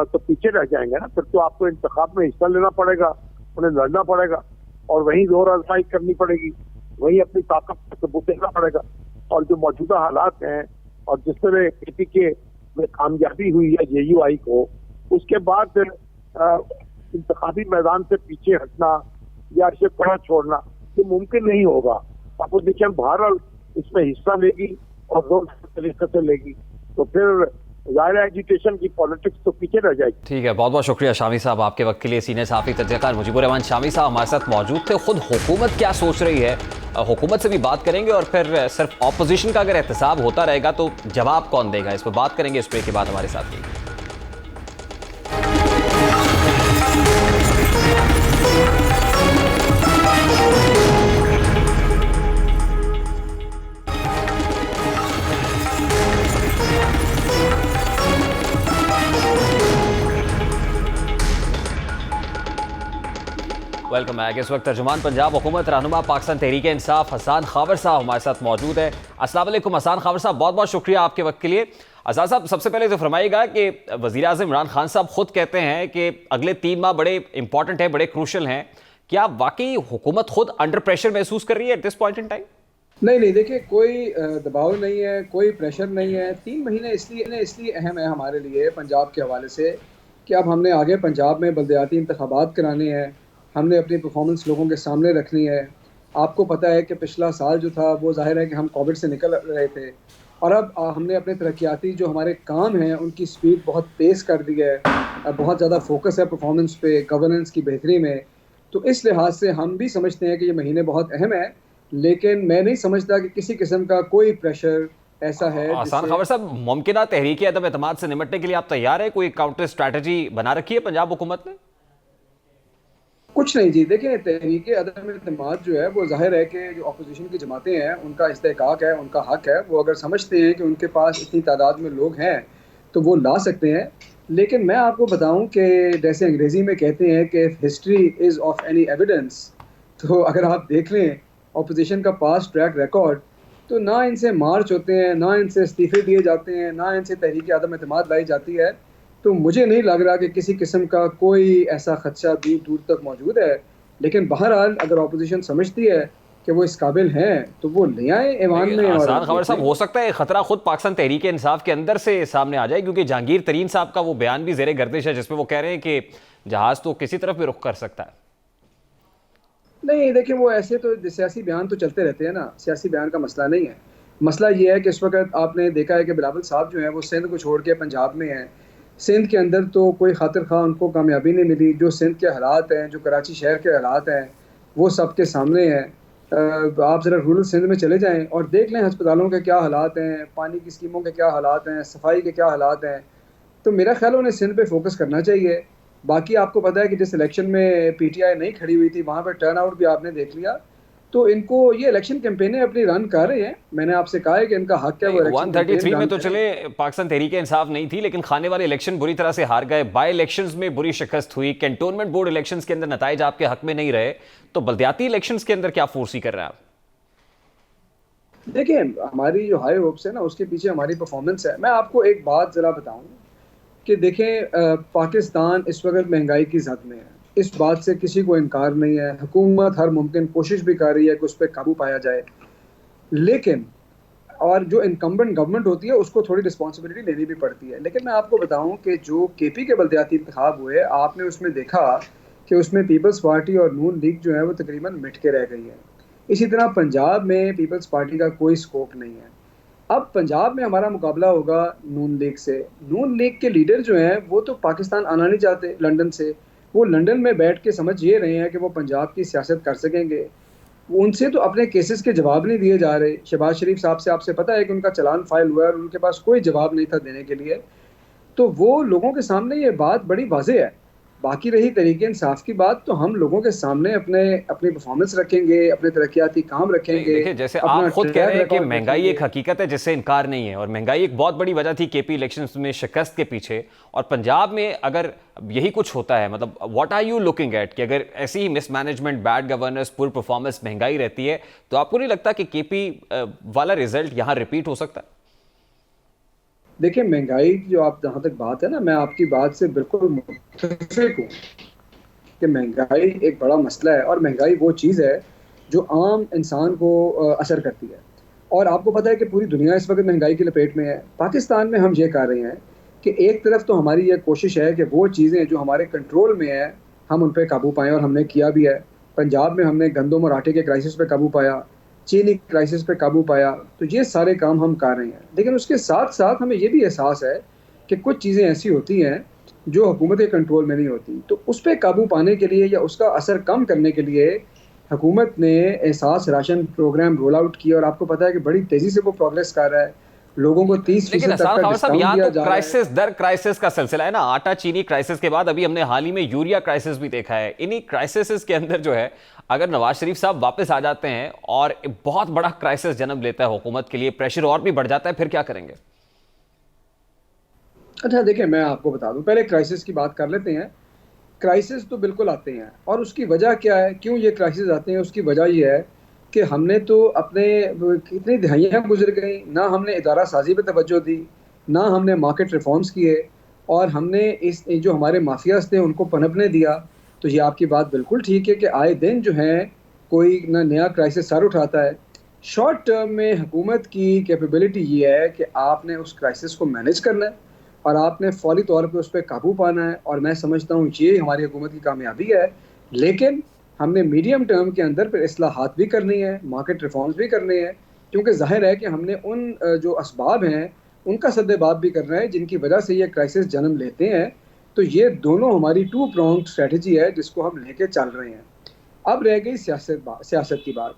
तो पीछे रह जाएंगे ना, फिर तो आपको इंतखाब में हिस्सा लेना पड़ेगा, उन्हें लड़ना पड़ेगा और वहीं जोर आजमाई करनी पड़ेगी, वहीं अपनी ताकत का सबूत देना पड़ेगा। और जो मौजूदा हालात हैं और जिस तरह केपीके में कामयाबी हुई है जेयूआई को, उसके बाद इंतखाबी मैदान से पीछे हटना या इसे पड़ा छोड़ना ये मुमकिन नहीं होगा। अपोजिशन बहरहाल इसमें हिस्सा लेगी और जोर तरीके से लेगी, तो फिर जाहिर एजुकेशन की पॉलिटिक्स तो पीछे रह जाएगी। ठीक है, बहुत बहुत शुक्रिया शामी साहब आपके वक्त के लिए। सीनियर सहाफ़ी तजज़ियाकार मुजीबुर रहमान शामी साहब हमारे साथ मौजूद थे। खुद हुकूमत क्या सोच रही है, हुकूमत से भी बात करेंगे, और फिर सिर्फ ऑपोजिशन का अगर एहतसाब होता रहेगा तो जवाब कौन देगा, इस पर बात करेंगे। इस ब्रेक के बाद हमारे साथ रहिए। Welcome back. इस वक्त तर्जुमान पंजाब हुकूमत रहनुमा पाकिस्तान तहरीक इंसाफ हसान खावर साहब हमारे साथ मौजूद है। अस्सलाम वालेकुम हसान खावर साहब, बहुत बहुत शुक्रिया आपके वक्त के लिए। हसान साहब, सबसे पहले तो फरमाइएगा कि वज़ीर आज़म इमरान खान साहब खुद कहते हैं कि अगले 3 माह बड़े इंपॉर्टेंट हैं, बड़े क्रूशल हैं। क्या वाकई हुकूमत खुद अंडर प्रेशर महसूस कर रही है at this point in time? नहीं, देखिए कोई दबाव नहीं है, कोई प्रेशर नहीं है। 3 महीने इसलिए अहम है हमारे लिए पंजाब के हवाले से कि अब हमने आगे पंजाब में बल्दियाती इंतखाबात कराने हैं, हमने अपनी परफॉर्मेंस लोगों के सामने रखनी है। आपको पता है कि पिछला साल जो था वो जाहिर है कि हम कोविड से निकल रहे थे, और अब हमने अपने तरक्याती जो हमारे काम हैं उनकी स्पीड बहुत तेज़ कर दी है। बहुत ज़्यादा फोकस है परफॉर्मेंस पे, गवर्नेंस की बेहतरी में। तो इस लिहाज से हम भी समझते हैं कि ये महीने बहुत अहम है, लेकिन मैं नहीं समझता कि किसी किस्म का कोई प्रेशर ऐसा है। हसान खावर साहब, मुमकिन तहरीक अदम एतमाद से निपटने के लिए आप तैयार है? कोई काउंटर स्ट्रैटेजी बना रखी है पंजाब हुकूमत ने? कुछ नहीं जी, देखिए तहरीक अदम एतमाद जो है वो जाहिर है कि जो अपोजिशन की जमातें हैं उनका इस्तेहकाक है, उनका हक है। वो अगर समझते हैं कि उनके पास इतनी तादाद में लोग हैं तो वो ला सकते हैं। लेकिन मैं आपको बताऊं कि जैसे अंग्रेज़ी में कहते हैं कि history is of any evidence, तो अगर आप देख लें अपोजिशन का पास्ट ट्रैक रिकॉर्ड, तो ना इनसे मार्च होते हैं, ना इनसे इस्तीफ़े दिए जाते हैं, ना इनसे तहरीक अदम एतमाद लाई जाती है। तो मुझे नहीं लग रहा कि किसी किस्म का कोई ऐसा खदशा दूर दूर तक मौजूद है। लेकिन बहरहाल अगर अपोजिशन समझती है कि वो इस काबिल हैं तो वो ले आए ऐवान में। और आसान खबर साहब, हो सकता है खतरा खुद पाकिस्तान तहरीक इंसाफ के अंदर से सामने आ जाए, क्योंकि जहांगीर तरीन साहब का वो बयान भी ज़ेरे गर्दिश है जिसमें वो कह रहे हैं कि जहाज तो किसी तरफ भी रुख कर सकता है। नहीं देखिए, वो ऐसे तो सियासी बयान तो चलते रहते हैं ना, सियासी बयान का मसला नहीं है। मसला ये है कि इस वक्त आपने देखा है कि बिलावल साहब जो हैं वो सिंध को छोड़ के पंजाब में हैं। सिंध के अंदर तो कोई खातिर खा उनको कामयाबी नहीं मिली। जो सिंध के हालात हैं, जो कराची शहर के हालात हैं, वो सबके सामने हैं। आप ज़रा रूरल सिंध में चले जाएं और देख लें अस्पतालों के क्या हालात हैं, पानी की स्कीमों के क्या हालात हैं, सफाई के क्या हालात हैं। तो मेरा ख्याल उन्हें सिंध पे फोकस करना चाहिए। बाकी आपको पता है कि जिस इलेक्शन में पीटीआई नहीं खड़ी हुई थी वहाँ पर टर्न आउट भी आपने देख लिया। तो इनको ये इलेक्शन कैंपेनें अपनी रन कर रहे हैं। मैंने आपसे कहा है कि इनका हक है वो 133 में तो चले पाकिस्तान तहरीक इंसाफ नहीं थी, लेकिन खाने वाले इलेक्शन बुरी तरह से हार गए। बाई इलेक्शंस में बुरी शिकस्त हुई, कैंटोनमेंट बोर्ड इलेक्शंस के अंदर नताइज आपके हक में नहीं रहे, तो बल्दियाती इलेक्शंस के अंदर क्या फोर्सी कर रहे हैं आप? देखिए, हमारी जो हाई होप्स है ना, उसके पीछे हमारी परफॉर्मेंस है। मैं आपको एक बात ज़रा बताऊं कि देखें, पाकिस्तान इस वक्त महंगाई की जद में है, इस बात से किसी को इनकार नहीं है। हुकूमत हर मुमकिन कोशिश भी कर रही है कि उस पर काबू पाया जाए, लेकिन और जो इनकम्बेंट गवर्नमेंट होती है उसको थोड़ी रिस्पॉन्सिबिलिटी लेनी भी पड़ती है। लेकिन मैं आपको बताऊं कि जो केपी के बल्दियाती इंतखाब हुए, आपने उसमें देखा कि उसमें पीपल्स पार्टी और नून लीग जो है वो तकरीबन मिट के रह गई है। इसी तरह पंजाब में पीपल्स पार्टी का कोई स्कोप नहीं है। अब पंजाब में हमारा मुकाबला होगा नून लीग से। नून लीग के लीडर जो हैं वो तो पाकिस्तान आना नहीं चाहते लंदन से। वो लंदन में बैठ के समझ ये रहे हैं कि वो पंजाब की सियासत कर सकेंगे। उनसे तो अपने केसेस के जवाब नहीं दिए जा रहे। शहबाज शरीफ साहब से आपसे पता है कि उनका चलान फाइल हुआ है और उनके पास कोई जवाब नहीं था देने के लिए। तो वो लोगों के सामने ये बात बड़ी वाज़ेह है। बाकी रही तरीके इंसाफ की बात, तो हम लोगों के सामने अपनी परफॉर्मेंस रखेंगे, अपने तरक्याती काम रखेंगे। देखिए, जैसे आप खुद कह रहे हैं कि महंगाई एक हकीकत है जिससे इनकार नहीं है, और महंगाई एक बहुत बड़ी वजह थी केपी इलेक्शंस में शिकस्त के पीछे, और पंजाब में अगर यही कुछ होता है, मतलब what are you looking at कि अगर ऐसी ही mismanagement, bad governance, poor performance, महंगाई रहती है, तो आपको नहीं लगता कि केपी वाला रिजल्ट यहाँ रिपीट हो सकता है? देखिए, महंगाई की जो आप जहाँ तक बात है ना, मैं आपकी बात से बिल्कुल मुत्तफिक हूँ कि महंगाई एक बड़ा मसला है, और महंगाई वो चीज़ है जो आम इंसान को असर करती है। और आपको पता है कि पूरी दुनिया इस वक्त महंगाई की लपेट में है। पाकिस्तान में हम ये कर रहे हैं कि एक तरफ तो हमारी ये कोशिश है कि वो चीज़ें जो हमारे कंट्रोल में है हम उन पर काबू पाएँ, और हमने किया भी है। पंजाब में हमने गंदम और आटे के क्राइसिस पर काबू पाया, चीनी क्राइसिस पे काबू पाया। तो ये सारे काम हम कर रहे हैं। लेकिन उसके साथ साथ हमें ये भी एहसास है कि कुछ चीज़ें ऐसी होती हैं जो हुकूमत के कंट्रोल में नहीं होती। तो उस पर काबू पाने के लिए या उसका असर कम करने के लिए हुकूमत ने एहसास राशन प्रोग्राम रोल आउट किया, और आपको पता है कि बड़ी तेज़ी से वो प्रोग्रेस कर रहा है। लोगों को 30% तक का डिस्काउंट दिया जा रहा है। क्राइसिस दर क्राइसिस का सिलसिला है ना, आटा चीनी क्राइसिस के बाद अभी हमने हाल ही में यूरिया क्राइसिस भी देखा है। इन्हीं क्राइसिस के अंदर जो है, अगर नवाज शरीफ साहब वापस आ जाते हैं और बहुत बड़ा क्राइसिस जन्म लेता है हुकूमत के लिए, प्रेशर और भी बढ़ जाता है, फिर क्या करेंगे? अच्छा देखिए, मैं आपको बता दूं, पहले क्राइसिस की बात कर लेते हैं। क्राइसिस तो बिल्कुल आते हैं, और उसकी वजह क्या है, क्यों ये क्राइसिस आते हैं? उसकी वजह ये है कि हमने तो अपने कितनी दिहाइयाँ गुजर गई, ना हमने इदारा साजी पे तवज्जो दी, ना हमने मार्केट रिफॉर्म्स किए, और हमने इस जो हमारे माफियाज थे उनको पनपने दिया। तो ये आपकी बात बिल्कुल ठीक है कि आए दिन जो है कोई ना नया क्राइसिस सर उठाता है। शॉर्ट टर्म में हुकूमत की कैपेबिलिटी ये है कि आपने उस क्राइसिस को मैनेज करना है और आपने फौरी तौर पे उस पर काबू पाना है, और मैं समझता हूँ ये हमारी हुकूमत की कामयाबी है। लेकिन हमने मीडियम टर्म के अंदर फिर इस्लाहात भी करनी है, मार्केट रिफॉर्म्स भी करने हैं, क्योंकि जाहिर है कि हमने उन जो असबाब हैं उनका सद्देबाब भी करना है जिनकी वजह से ये क्राइसिस जन्म लेते हैं। तो ये दोनों हमारी 2 pronged स्ट्रेटजी है जिसको हम लेके चल रहे हैं। अब रह गई सियासत की बात।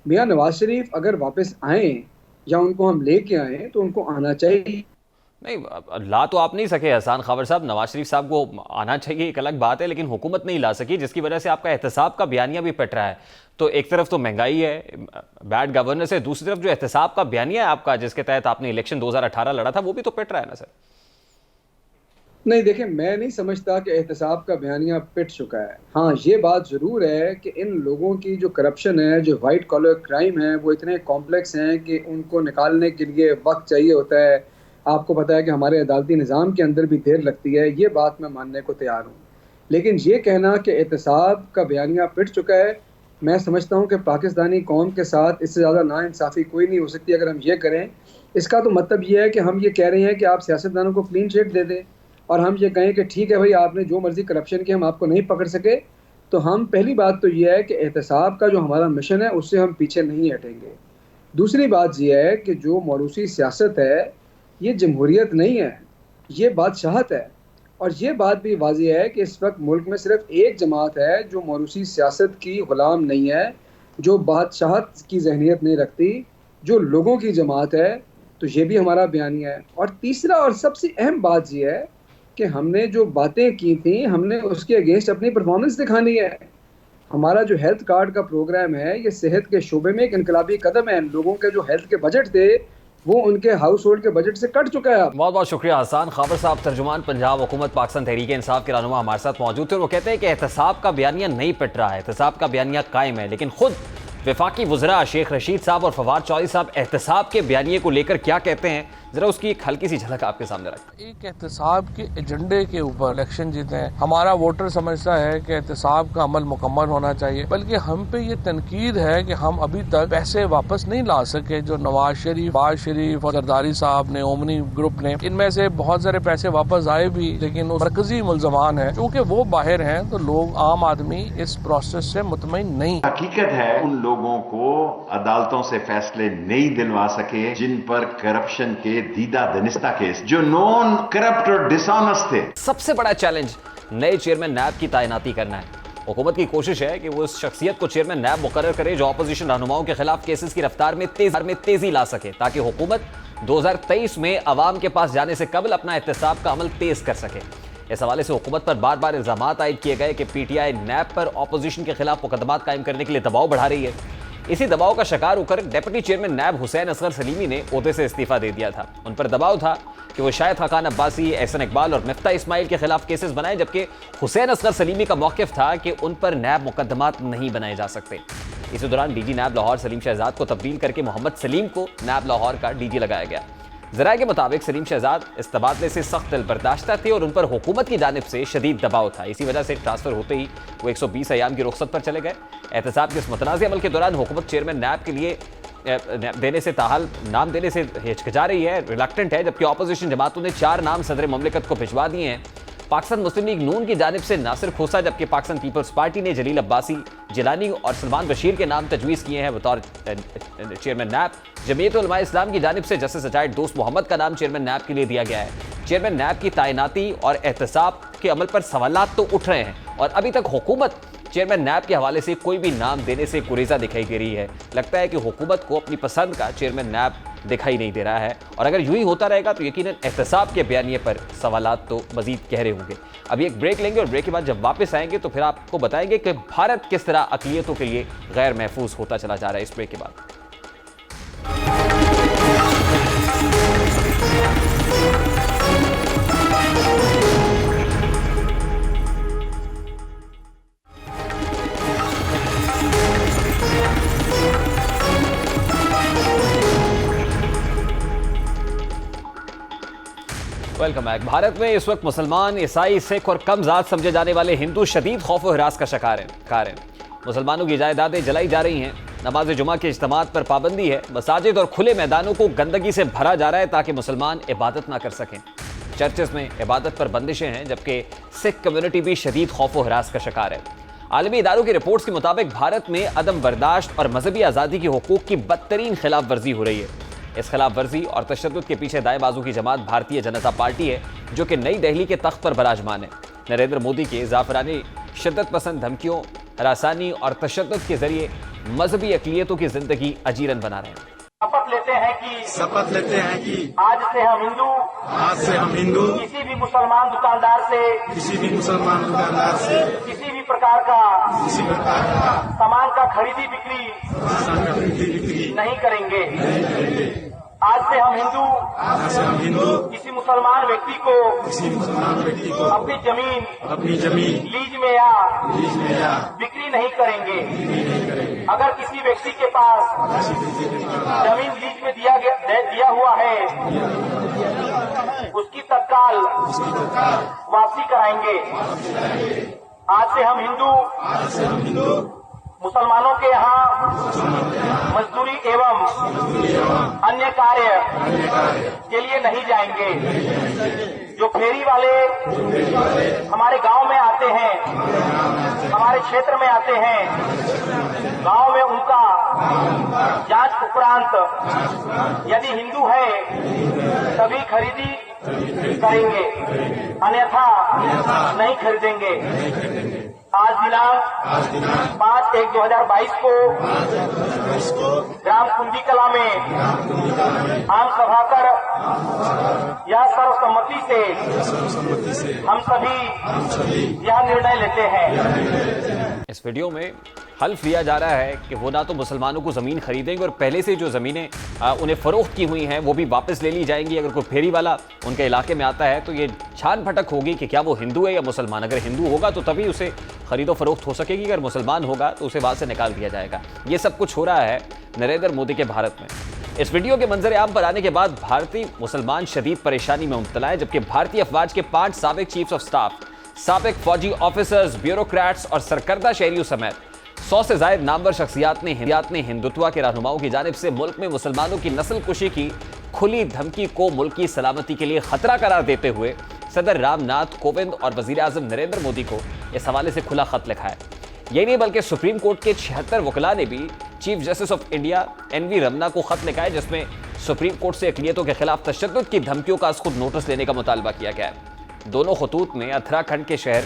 मियाँ नवाज शरीफ अगर वापस आएँ या उनको हम लेके आएँ तो उनको आना चाहिए। नहीं, ला तो आप नहीं सके हसन खबर साहब, नवाज शरीफ साहब को आना चाहिए, एक अलग बात है, लेकिन हुकूमत नहीं ला सकी, जिसकी वजह से आपका एहतसाब का बयानिया भी पिट रहा है। तो एक तरफ तो महंगाई है, बैड गवर्नेंस है, दूसरी तरफ जो एहतसाब का बयानिया है आपका, जिसके तहत आपने इलेक्शन 2018 लड़ा था, वो भी तो पिट रहा है ना सर? नहीं देखिए, मैं नहीं समझता कि एहतसाब का बयानिया पिट चुका है। हाँ, ये बात ज़रूर है कि इन लोगों की जो करप्शन है, जो वाइट कॉलर क्राइम है, वो इतने कॉम्प्लेक्स हैं कि उनको निकालने के लिए वक्त चाहिए होता है, आपको पता है कि हमारे अदालती निज़ाम के अंदर भी देर लगती है, ये बात मैं मानने को तैयार हूँ। लेकिन ये कहना कि एहतसाब का बयानिया पिट चुका है, मैं समझता हूँ कि पाकिस्तानी कौम के साथ इससे ज़्यादा नाइंसाफ़ी कोई नहीं हो सकती अगर हम ये करें। इसका तो मतलब ये है कि हम ये कह रहे हैं कि आप सियासतदानों को क्लीन चिट दे दें और हम ये कहें कि ठीक है भाई, आपने जो मर्ज़ी करप्शन की हम आपको नहीं पकड़ सके। तो हम पहली बात तो ये है कि एहतसाब का जो हमारा मिशन है उससे हम पीछे नहीं हटेंगे। दूसरी बात ये है कि जो मौरूसी सियासत है ये जमहूरियत नहीं है, ये बादशाहत है। और ये बात भी वाज़ी है कि इस वक्त मुल्क में सिर्फ एक जमात है जो मौरूसी सियासत की ग़ुलाम नहीं है, जो बादशाहत की जहनीत नहीं रखती, जो लोगों की जमात है। तो ये भी हमारा बयानिया है। और तीसरा और सबसे अहम बात ये है कि हमने जो बातें की थी हमने उसके अगेंस्ट अपनी परफॉर्मेंस दिखानी है। हमारा जो हेल्थ कार्ड का प्रोग्राम है ये सेहत के शोबे में एक इनकलाबी कदम है। लोगों के जो हेल्थ के बजट थे वो उनके हाउस होल्ड के बजट से कट चुका है। बहुत बहुत शुक्रिया हसन खाबर साहब, तर्जुमान पंजाब हुकूमत पाकिस्तान तहरीक इंसाफ के रहनुमा हमारे साथ मौजूद थे। और वो कहते हैं कि एहतसाब का बयानिया नहीं पिट रहा है, एहतसाब का बयानिया कायम है। लेकिन खुद वफाकी वज़रा शेख रशीद साहब और फवाद चौधरी साहब एहतसाब के बयानिए को लेकर क्या कहते हैं, जरा उसकी एक हल्की सी झलक आपके सामने रखें। एक एहतसाब के एजेंडे के ऊपर इलेक्शन जीते हैं, हमारा वोटर समझता है कि एहतसाब का अमल मुकम्मल होना चाहिए। बल्कि हम पे ये तनकीद है कि हम अभी तक पैसे वापस नहीं ला सके, जो नवाज शरीफ, बाज शरीफ और जरदारी साहब ने, ओमनी ग्रुप ने, इनमें से बहुत सारे पैसे वापस आए भी, लेकिन मरकजी मुल्जमान है क्योंकि वो बाहर हैं तो लोग, आम आदमी इस प्रोसेस से मुतमईन नहीं। हकीकत है उन लोगों को अदालतों से फैसले नहीं दिलवा सके जिन पर करप्शन के दीदा दनिस्ता केस, जो नॉन करप्ट और डिसऑनेस्ट थे। सबसे बड़ा चैलेंज नए चेयरमैन नैब की तैनाती करना है। हुकूमत की कोशिश है कि वो उस शख्सियत को चेयरमैन नैब मुकर्रर करे जो अपोजिशन रहनुमाओं के खिलाफ केसेस की रफ्तार में तेजी ला सके, ताकि हुकूमत 2023 में अवाम के पास जाने से कबल अपना एहतसाब का अमल तेज कर सके। इस हवाले से हुकूमत पर बार बार इल्जामात आयद किए गए कि पीटीआई नैब पर अपोजिशन के खिलाफ मुकदमात कायम करने के लिए दबाव बढ़ा रही है। इसी दबाव का शिकार होकर डिप्टी चेयरमैन नैब हुसैन असगर सलीमी ने ओहदे से इस्तीफा दे दिया था। उन पर दबाव था कि वो शायद खान अब्बासी, एहसन इकबाल और मिफ्ता इस्माइल के खिलाफ केसेस बनाए, जबकि हुसैन असगर सलीमी का मौक़िफ़ था कि उन पर नैब मुकदमात नहीं बनाए जा सकते। इसी दौरान डीजी नैब लाहौर सलीम शहजाद को तब्दील करके मोहम्मद सलीम को नैब लाहौर का डीजी लगाया गया। ज़राए के मुताबिक सलीम शहजाद इस तबादले से सख्त दिलबर्दाश्ता थे और उन पर हुकूमत की जानिब से शदीद दबाव था। इसी वजह से ट्रांसफर होते ही वो 120 अयाम की रुख्सत पर चले गए। एहतसाब के इस मुतनाज़ अमल के दौरान हुकूमत चेयरमैन नैब के लिए देने से ताहाल नाम देने से हिचकिचा रही है, रिलक्टेंट है, जबकि अपोजिशन जमातों ने 4 नाम सदर ममलिकत को भिजवा दिए हैं। पाकिस्तान मुस्लिम लीग नून की जानिब से नासिर खोसा, जबकि पाकिस्तान पीपल्स पार्टी ने जलील अब्बासी, जिलानी और सलमान बशीर के नाम तजवीज़ किए हैं बतौर चेयरमैन नैब। जमीयत उलमा इस्लाम की जानिब से जस्टिस रिटायर्ड दोस्त मोहम्मद का नाम चेयरमैन नैब के लिए दिया गया है। चेयरमैन नैब की तैनाती और एहतसाब के अमल पर सवालात तो उठ रहे हैं और अभी तक हुकूमत चेयरमैन नैब के हवाले से कोई भी नाम देने से गुरेजा दिखाई दे रही है। लगता है कि हुकूमत को अपनी पसंद का चेयरमैन नैब दिखाई नहीं दे रहा है और अगर यूं ही होता रहेगा तो यकीनन एहतसाब के बयानिए पर सवालात तो मजीद गहरे होंगे। अभी एक ब्रेक लेंगे और ब्रेक के बाद जब वापस आएंगे तो फिर आपको बताएंगे कि भारत किस तरह अक़लियतों के लिए गैर महफूज होता चला जा रहा है। इस ब्रेक के बाद वेलकम बैक। भारत में इस वक्त मुसलमान, ईसाई, सिख और कम ज़ात समझे जाने वाले हिंदू शदीद खौफ व हिरास का शिकार हैं। मुसलमानों की जायदादें जलाई जा रही हैं, नमाज जुमा के इज्तिमात पर पाबंदी है, मसाजिद और खुले मैदानों को गंदगी से भरा जा रहा है ताकि मुसलमान इबादत ना कर सकें। चर्चेस में इबादत पर बंदिशें हैं, जबकि सिख कम्युनिटी भी शदीद खौफ व हिरास का शिकार है। आलमी इदारों की रिपोर्ट्स के मुताबिक भारत में अदम बर्दाश्त और मजहबी आज़ादी की हुकूक की बदतरीन खिलाफ वर्जी हो रही है। इस खिलाफ वर्जी और तशद्दुद के पीछे दाएं बाजू की जमात भारतीय जनता पार्टी है, जो कि नई दिल्ली के तख्त पर बराजमान है। नरेंद्र मोदी के जाफरानी शिद्दत पसंद धमकियों, हरासानी और तशद्दुद के जरिए मजहबी अक़लियतों की जिंदगी अजीरन बना रहे हैं। शपथ लेते हैं कि आज से हम हिंदू किसी भी मुसलमान दुकानदार से किसी भी प्रकार का सामान का खरीदी बिक्री नहीं करेंगे। आज से हम हिंदू किसी मुसलमान व्यक्ति को अपनी जमीन लीज में या बिक्री नहीं करेंगे। अगर किसी व्यक्ति के पास जमीन लीज में दिया हुआ है, उसकी तत्काल वापसी कराएंगे। आज से हम हिंदू मुसलमानों के यहाँ मजदूरी एवं अन्य कार्य के लिए नहीं जाएंगे। जो फेरी वाले हमारे गांव में आते हैं, हमारे क्षेत्र में आते हैं, गांव में उनका जांच उपरांत यदि हिंदू है तभी खरीदी करेंगे, अन्यथा नहीं खरीदेंगे। आज दिनांक 5/1/2022 को ग्राम कुंडी कला में आम सभा कर यह सर्वसम्मति से हम सभी यह निर्णय लेते हैं। इस वीडियो में हल्फ लिया जा रहा है कि वो ना तो मुसलमानों को ज़मीन खरीदेंगे और पहले से जो ज़मीनें उन्हें फ़रोख्त की हुई हैं वो भी वापस ले ली जाएंगी। अगर कोई फेरी वाला उनके इलाके में आता है तो ये छान फटक होगी कि क्या वो हिंदू है या मुसलमान। अगर हिंदू होगा तो तभी उसे खरीदो फरोख्त हो सकेगी, अगर मुसलमान होगा तो उसे वहाँ से निकाल दिया जाएगा। ये सब कुछ हो रहा है नरेंद्र मोदी के भारत में। इस वीडियो के मंजर आम पर आने के बाद भारतीय मुसलमान शदीद परेशानी में मुब्तला है, जबकि भारतीय अफवाज के 5 साबिक चीफ्स ऑफ स्टाफ, साबिक फौजी ऑफिसर्स, ब्यूरोक्रेट्स और सरकर्दा शहरियों समेत 100 से ज्यादा नामवर शख्सियात ने हिंदुत्व के रहनुमाओं की जानिब से मुल्क में मुसलमानों की नस्ल कुशी की खुली धमकी को मुल्क की सलामती के लिए खतरा करार देते हुए सदर रामनाथ कोविंद और वजीर आजम नरेंद्र मोदी को इस हवाले से खुला खत लिखा है। यही नहीं बल्कि सुप्रीम कोर्ट के 76 वकला ने भी chief justice of India NV Ramana को खत लिखा है, जिसमें सुप्रीम कोर्ट से अक़लियतों के खिलाफ तशद्दुद की धमकियों का खुद नोटिस लेने का मुतालबा किया गया है। दोनों खतूत में उत्तराखंड के शहर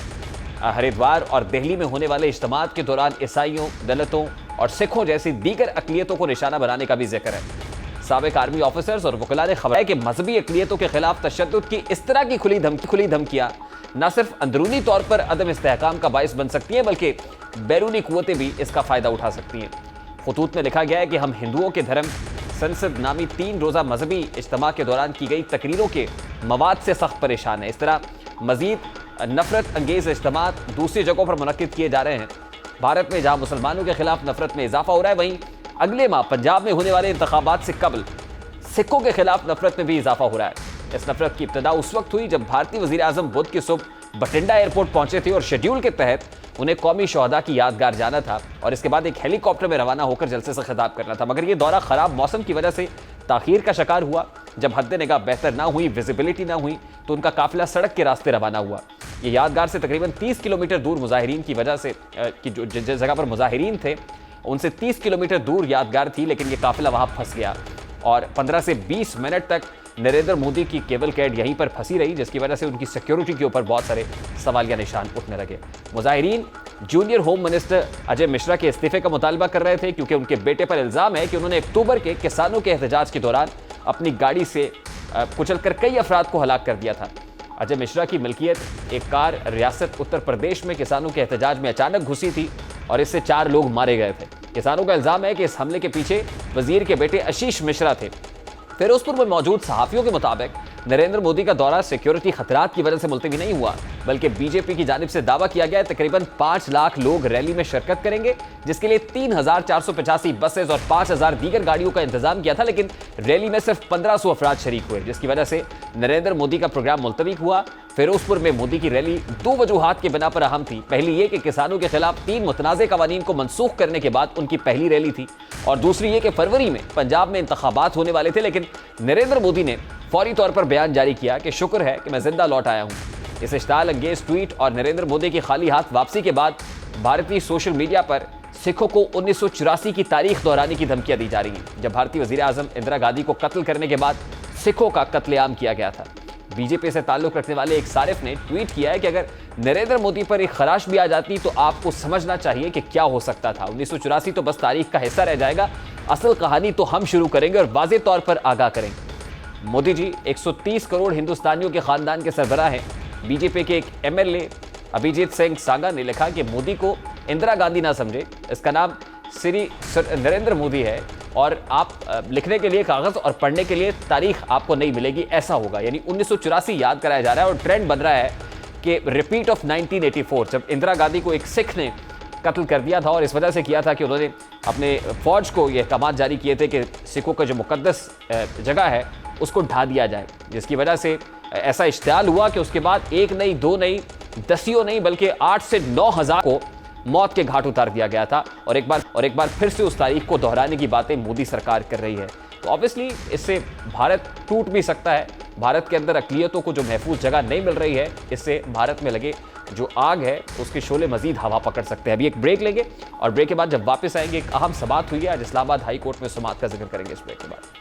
हरिद्वार और दिल्ली में होने वाले इज्तिमात के दौरान ईसाइयों, दलितों और सिखों जैसी दीगर अक़लियतों को निशाना बनाने का भी जिक्र है। साबिक आर्मी ऑफिसर्स और वकला ने खबर है कि मजहबी अक़लियतों के खिलाफ तशद्दुद की इस तरह की खुली धमकियां न सिर्फ अंदरूनी तौर पर अदम इस्तेहकाम का बाइस बन सकती हैं, बल्कि बैरूनी कुव्वतें भी इसका फ़ायदा उठा सकती हैं। खतूत में लिखा गया है कि हम हिंदुओं के धर्म संसद नामी 3 रोज़ा मजहबी इज्तिमा के दौरान की गई तकरीरों के मवाद से सख्त परेशान है। इस तरह मजीद नफरत अंगेज इज्तिमा दूसरी जगहों पर मुनक्किद किए जा रहे हैं। भारत में जहां मुसलमानों के खिलाफ नफरत में इजाफा हो रहा है, वहीं अगले माह पंजाब में होने वाले इंतखाबात से कबल सिखों के खिलाफ नफरत में भी इजाफा हो रहा है। इस नफरत की इब्तिदा उस वक्त हुई जब भारतीय वजीर आजम बुध की सुबह बठिंडा एयरपोर्ट पहुंचे थे और शेड्यूल के तहत उन्हें कौमी शहदा की यादगार जाना था और इसके बाद एक हेलीकॉप्टर में रवाना होकर जलसे से खिताब करना था। मगर यह दौरा खराब मौसम की वजह से ताखीर का शिकार हुआ। जब हद निगाह बेहतर ना हुई, विजिबिलिटी ना हुई, तो उनका काफिला सड़क के रास्ते रवाना हुआ। ये यादगार से तकरीबन 30 किलोमीटर दूर मुजाहिरीन की वजह से कि जो जिस जगह पर मुजाहिरीन थे उनसे 30 किलोमीटर दूर यादगार थी, लेकिन ये काफिला वहां फंस गया और 15 से 20 मिनट तक नरेंद्र मोदी की केबल कैड यहीं पर फंसी रही, जिसकी वजह से उनकी सिक्योरिटी के ऊपर बहुत सारे सवालिया निशान उठने लगे। मुजाहिरीन junior home minister Ajay Mishra के इस्तीफे का मुतालबा कर रहे थे, क्योंकि उनके बेटे पर इल्ज़ाम है कि उन्होंने अक्टूबर के किसानों के एहतजाज के दौरान अपनी गाड़ी से कुचलकर कई अफराद को हलाक कर दिया था। अजय मिश्रा की मिल्कियत एक कार रियासत उत्तर प्रदेश में किसानों के एहतजाज में अचानक घुसी थी और इससे 4 लोग मारे गए थे। किसानों का इल्जाम है कि इस हमले के पीछे वजीर के बेटे आशीष मिश्रा थे। फिरोजपुर में मौजूद सहाफियों के मुताबिक नरेंद्र मोदी का दौरा सिक्योरिटी खतरात की वजह से मुलतवी नहीं हुआ, बल्कि बीजेपी की जानिब से दावा किया गया तकरीबन 5 लाख लोग रैली में शिरकत करेंगे, जिसके लिए 3485 बसेज और 5000 दीगर गाड़ियों का इंतजाम किया था। लेकिन रैली में सिर्फ 1500 अफराद शरीक हुए, जिसकी वजह से नरेंद्र मोदी का प्रोग्राम मुलतवी हुआ। फिरोजपुर में मोदी की रैली 2 वजूहात के बिना पर अहम थी। पहली ये कि किसानों के खिलाफ 3 मुतनाज़े कवानीन को मनसूख करने के बाद उनकी पहली रैली थी, और दूसरी ये कि फरवरी में पंजाब में इंतखाबात होने वाले थे, लेकिन नरेंद्र मोदी ने फौरी तौर पर बयान जारी किया कि शुक्र है कि मैं जिंदा लौट आया हूं। इस इश्ताल अंगेज ट्वीट और नरेंद्र मोदी की खाली हाथ वापसी के बाद भारतीय सोशल मीडिया पर सिखों को 1984 की तारीख दोहराने की धमकियां दी जा रही हैं, जब भारतीय वजीर आजम इंदिरा गांधी को कत्ल करने के बाद सिखों का कत्लेआम किया गया था। बीजेपी से ताल्लुक रखने वाले एक सारिफ ने ट्वीट किया है कि अगर नरेंद्र मोदी पर एक खराश भी आ जाती तो आपको समझना चाहिए कि क्या हो सकता था। 1984 तो बस तारीख का हिस्सा रह जाएगा, असल कहानी तो हम शुरू करेंगे और वाज़े तौर पर आगाह करेंगे। मोदी जी 130 करोड़ हिंदुस्तानियों के खानदान के सरबराह हैं। बीजेपी के एक MLA अभिजीत सिंह सांगा ने लिखा कि मोदी को इंदिरा गांधी ना समझे, इसका नाम श्री नरेंद्र मोदी है। और आप लिखने के लिए कागज और पढ़ने के लिए तारीख आपको नहीं मिलेगी, ऐसा होगा। यानी 1984 याद कराया जा रहा है और ट्रेंड बन रहा है कि रिपीट ऑफ 1984, जब इंदिरा गांधी को एक सिख ने कत्ल कर दिया था और इस वजह से किया था कि उन्होंने अपने फौज को ये अहकाम जारी किए थे कि सिखों का जो मुकद्दस जगह है उसको ढा दिया जाए, जिसकी वजह से ऐसा इश्तियाल हुआ कि उसके बाद एक नहीं, दो नहीं, दसियों नहीं, बल्कि 8 से 9 हज़ार को मौत के घाट उतार दिया गया था। और एक बार फिर से उस तारीख को दोहराने की बातें मोदी सरकार कर रही है। तो ऑब्वियसली इससे भारत टूट भी सकता है। भारत के अंदर अक़लियतों को जो महफूज जगह नहीं मिल रही है, इससे भारत में लगे जो आग है उसके शोले मजीद हवा पकड़ सकते हैं। अभी एक ब्रेक लेंगे और ब्रेक के बाद जब वापस आएंगे, एक अहम समाअत हुई है आज इस्लामाबाद हाई कोर्ट में, समाअत का जिक्र करेंगे इस ब्रेक के बाद।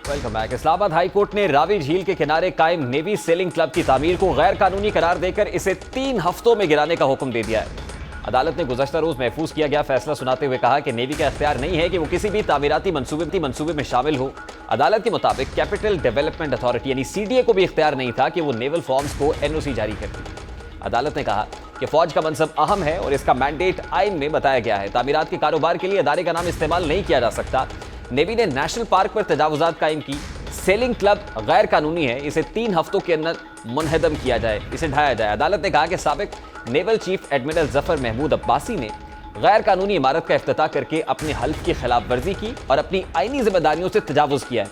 Welcome back. Islamabad high court ने रावी झील के किनारे कायम नेवी सेलिंग क्लब की तामीर को गैर कानूनी करार देकर इसे 3 हफ्तों में गिराने का हुक्म दे दिया है। अदालत ने गुज़श्ता रोज महफूज किया गया फैसला सुनाते हुए कहा कि नेवी का इख्तियार नहीं है कि वो किसी भी तामीराती मंसूबे में शामिल हो। अदालत के मुताबिक कैपिटल डेवलपमेंट अथॉरिटी यानी CDA को भी इख्तियार नहीं था कि वो नेवल फॉर्म्स को NOC जारी करती। अदालत ने कहा कि फौज का मनसब अहम है और इसका मैंडेट आइन में बताया गया है। तामीरात के कारोबार के लिए अदारे का नाम इस्तेमाल नहीं किया जा सकता। नेवी ने नेशनल पार्क पर तजावुजात कायम की। सेलिंग क्लब गैर कानूनी है, इसे 3 हफ्तों के अंदर मुनहदम किया जाए, इसे ढाया जाए। अदालत ने कहा कि साबिक naval chief admiral Zafar Mahmood Abbasi ने गैर कानूनी इमारत का इफ्तिताह करके अपने हल्फ की खिलाफ वर्जी की और अपनी आईनी जिम्मेदारियों से तजावुज किया है।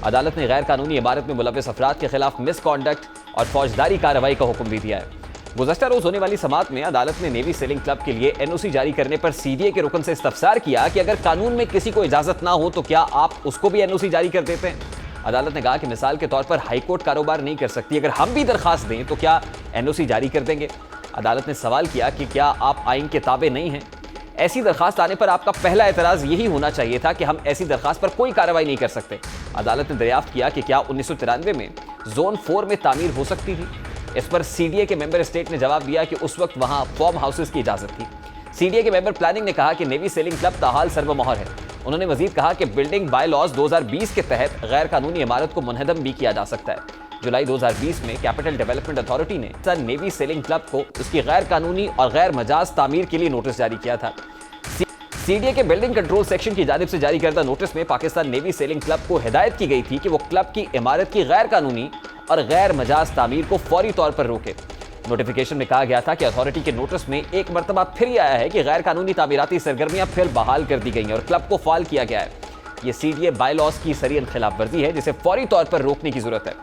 अदालत ने गैर कानूनी इमारत में मुलव्वस अफराद के खिलाफ मिसकॉन्डक्ट और फौजदारी कार्रवाई का हुक्म भी दिया है। गुज़श्ता रोज होने वाली समाअत में अदालत ने नेवी सेलिंग क्लब के लिए NOC जारी करने पर CDA के रुकन से इस्तफसार किया कि अगर कानून में किसी को इजाजत ना हो तो क्या आप उसको भी NOC जारी कर देते हैं। अदालत ने कहा कि मिसाल के तौर पर हाईकोर्ट कारोबार नहीं कर सकती, अगर हम भी दरखास्त दें तो क्या NOC जारी कर देंगे। अदालत ने सवाल किया कि क्या आप आइन के ताबे नहीं हैं। ऐसी दरखास्त आने पर आपका पहला एतराज़ यही होना चाहिए था कि हम ऐसी दरखास्त पर कोई कार्रवाई नहीं कर सकते। अदालत ने दरियाफ्त किया कि क्या 1993 में जोन 4 में तामीर हो सकती थी। इस पर CDA के मेंबर स्टेट ने जवाब दिया कि उस वक्त वहां फॉर्म हाउसेस की इजाजत थी। CDA के मेंबर प्लानिंग ने कहा कि नेवी सेलिंग क्लब ताहाल सर्वमोहर है। उन्होंने मजीद कहा कि बिल्डिंग बाय लॉज 2020 के तहत गैर कानूनी इमारत को मुनहदम भी किया जा सकता है। जुलाई 2020 में कैपिटल डेवलपमेंट अथॉरिटी ने नेवी सेलिंग क्लब को उसकी गैर कानूनी और गैर मजाज तामीर के लिए नोटिस जारी किया था। CDA के बिल्डिंग कंट्रोल सेक्शन की जानिब से जारी करदा नोटिस में पाकिस्तान नेवी सेलिंग क्लब को हिदायत की गई थी कि वो क्लब की इमारत की गैर कानूनी और गैर मजाज तामीर को फौरी तौर पर रोके। नोटिफिकेशन में कहा गया था कि अथॉरिटी के नोटिस में एक मरतबा फिर यह आया है कि गैर कानूनी तामीराती सरगर्मियां फिर बहाल कर दी गई हैं और क्लब को फाल किया गया है। ये CDA बाय लॉज की सरीहन खिलाफ वर्जी है जिसे फौरी तौर पर रोकने की जरूरत है।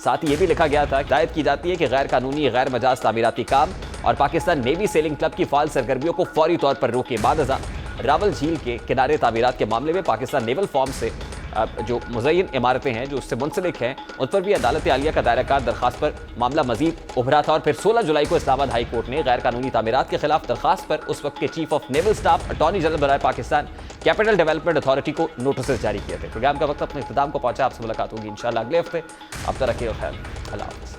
साथ ही ये भी लिखा गया था हिदायत की जाती है कि गैर कानूनी गैर मजाज तामीराती काम और पाकिस्तान नेवी सेलिंग क्लब की फाल सरगर्मियों को फौरी तौर पर रोके। बाद रावल झील के किनारे तामीरात के मामले में पाकिस्तान नेवल फॉर्म से जो मुज़य्यन इमारतें हैं जो उससे मुंसलिक हैं उन पर भी अदालत आलिया का दायरा कार दरखास्त पर मामला मजीद उभरा था और फिर 16 जुलाई को इस्लामाबाद हाई कोर्ट ने गैर कानूनी तामीरात के खिलाफ दरखास्त पर उस वक्त के chief of naval staff attorney general बराए पाकिस्तान कैपिटल डेवलपमेंट अथॉरिटी को नोटिस जारी किए थे। प्रोग्राम का वक्त अपने इख्तिताम को पहुंचा। आपसे मुलाकात होगी इंशाअल्लाह अगले हफ्ते। अब तक रखिए खैर। अल्लाह हाफ़िज़।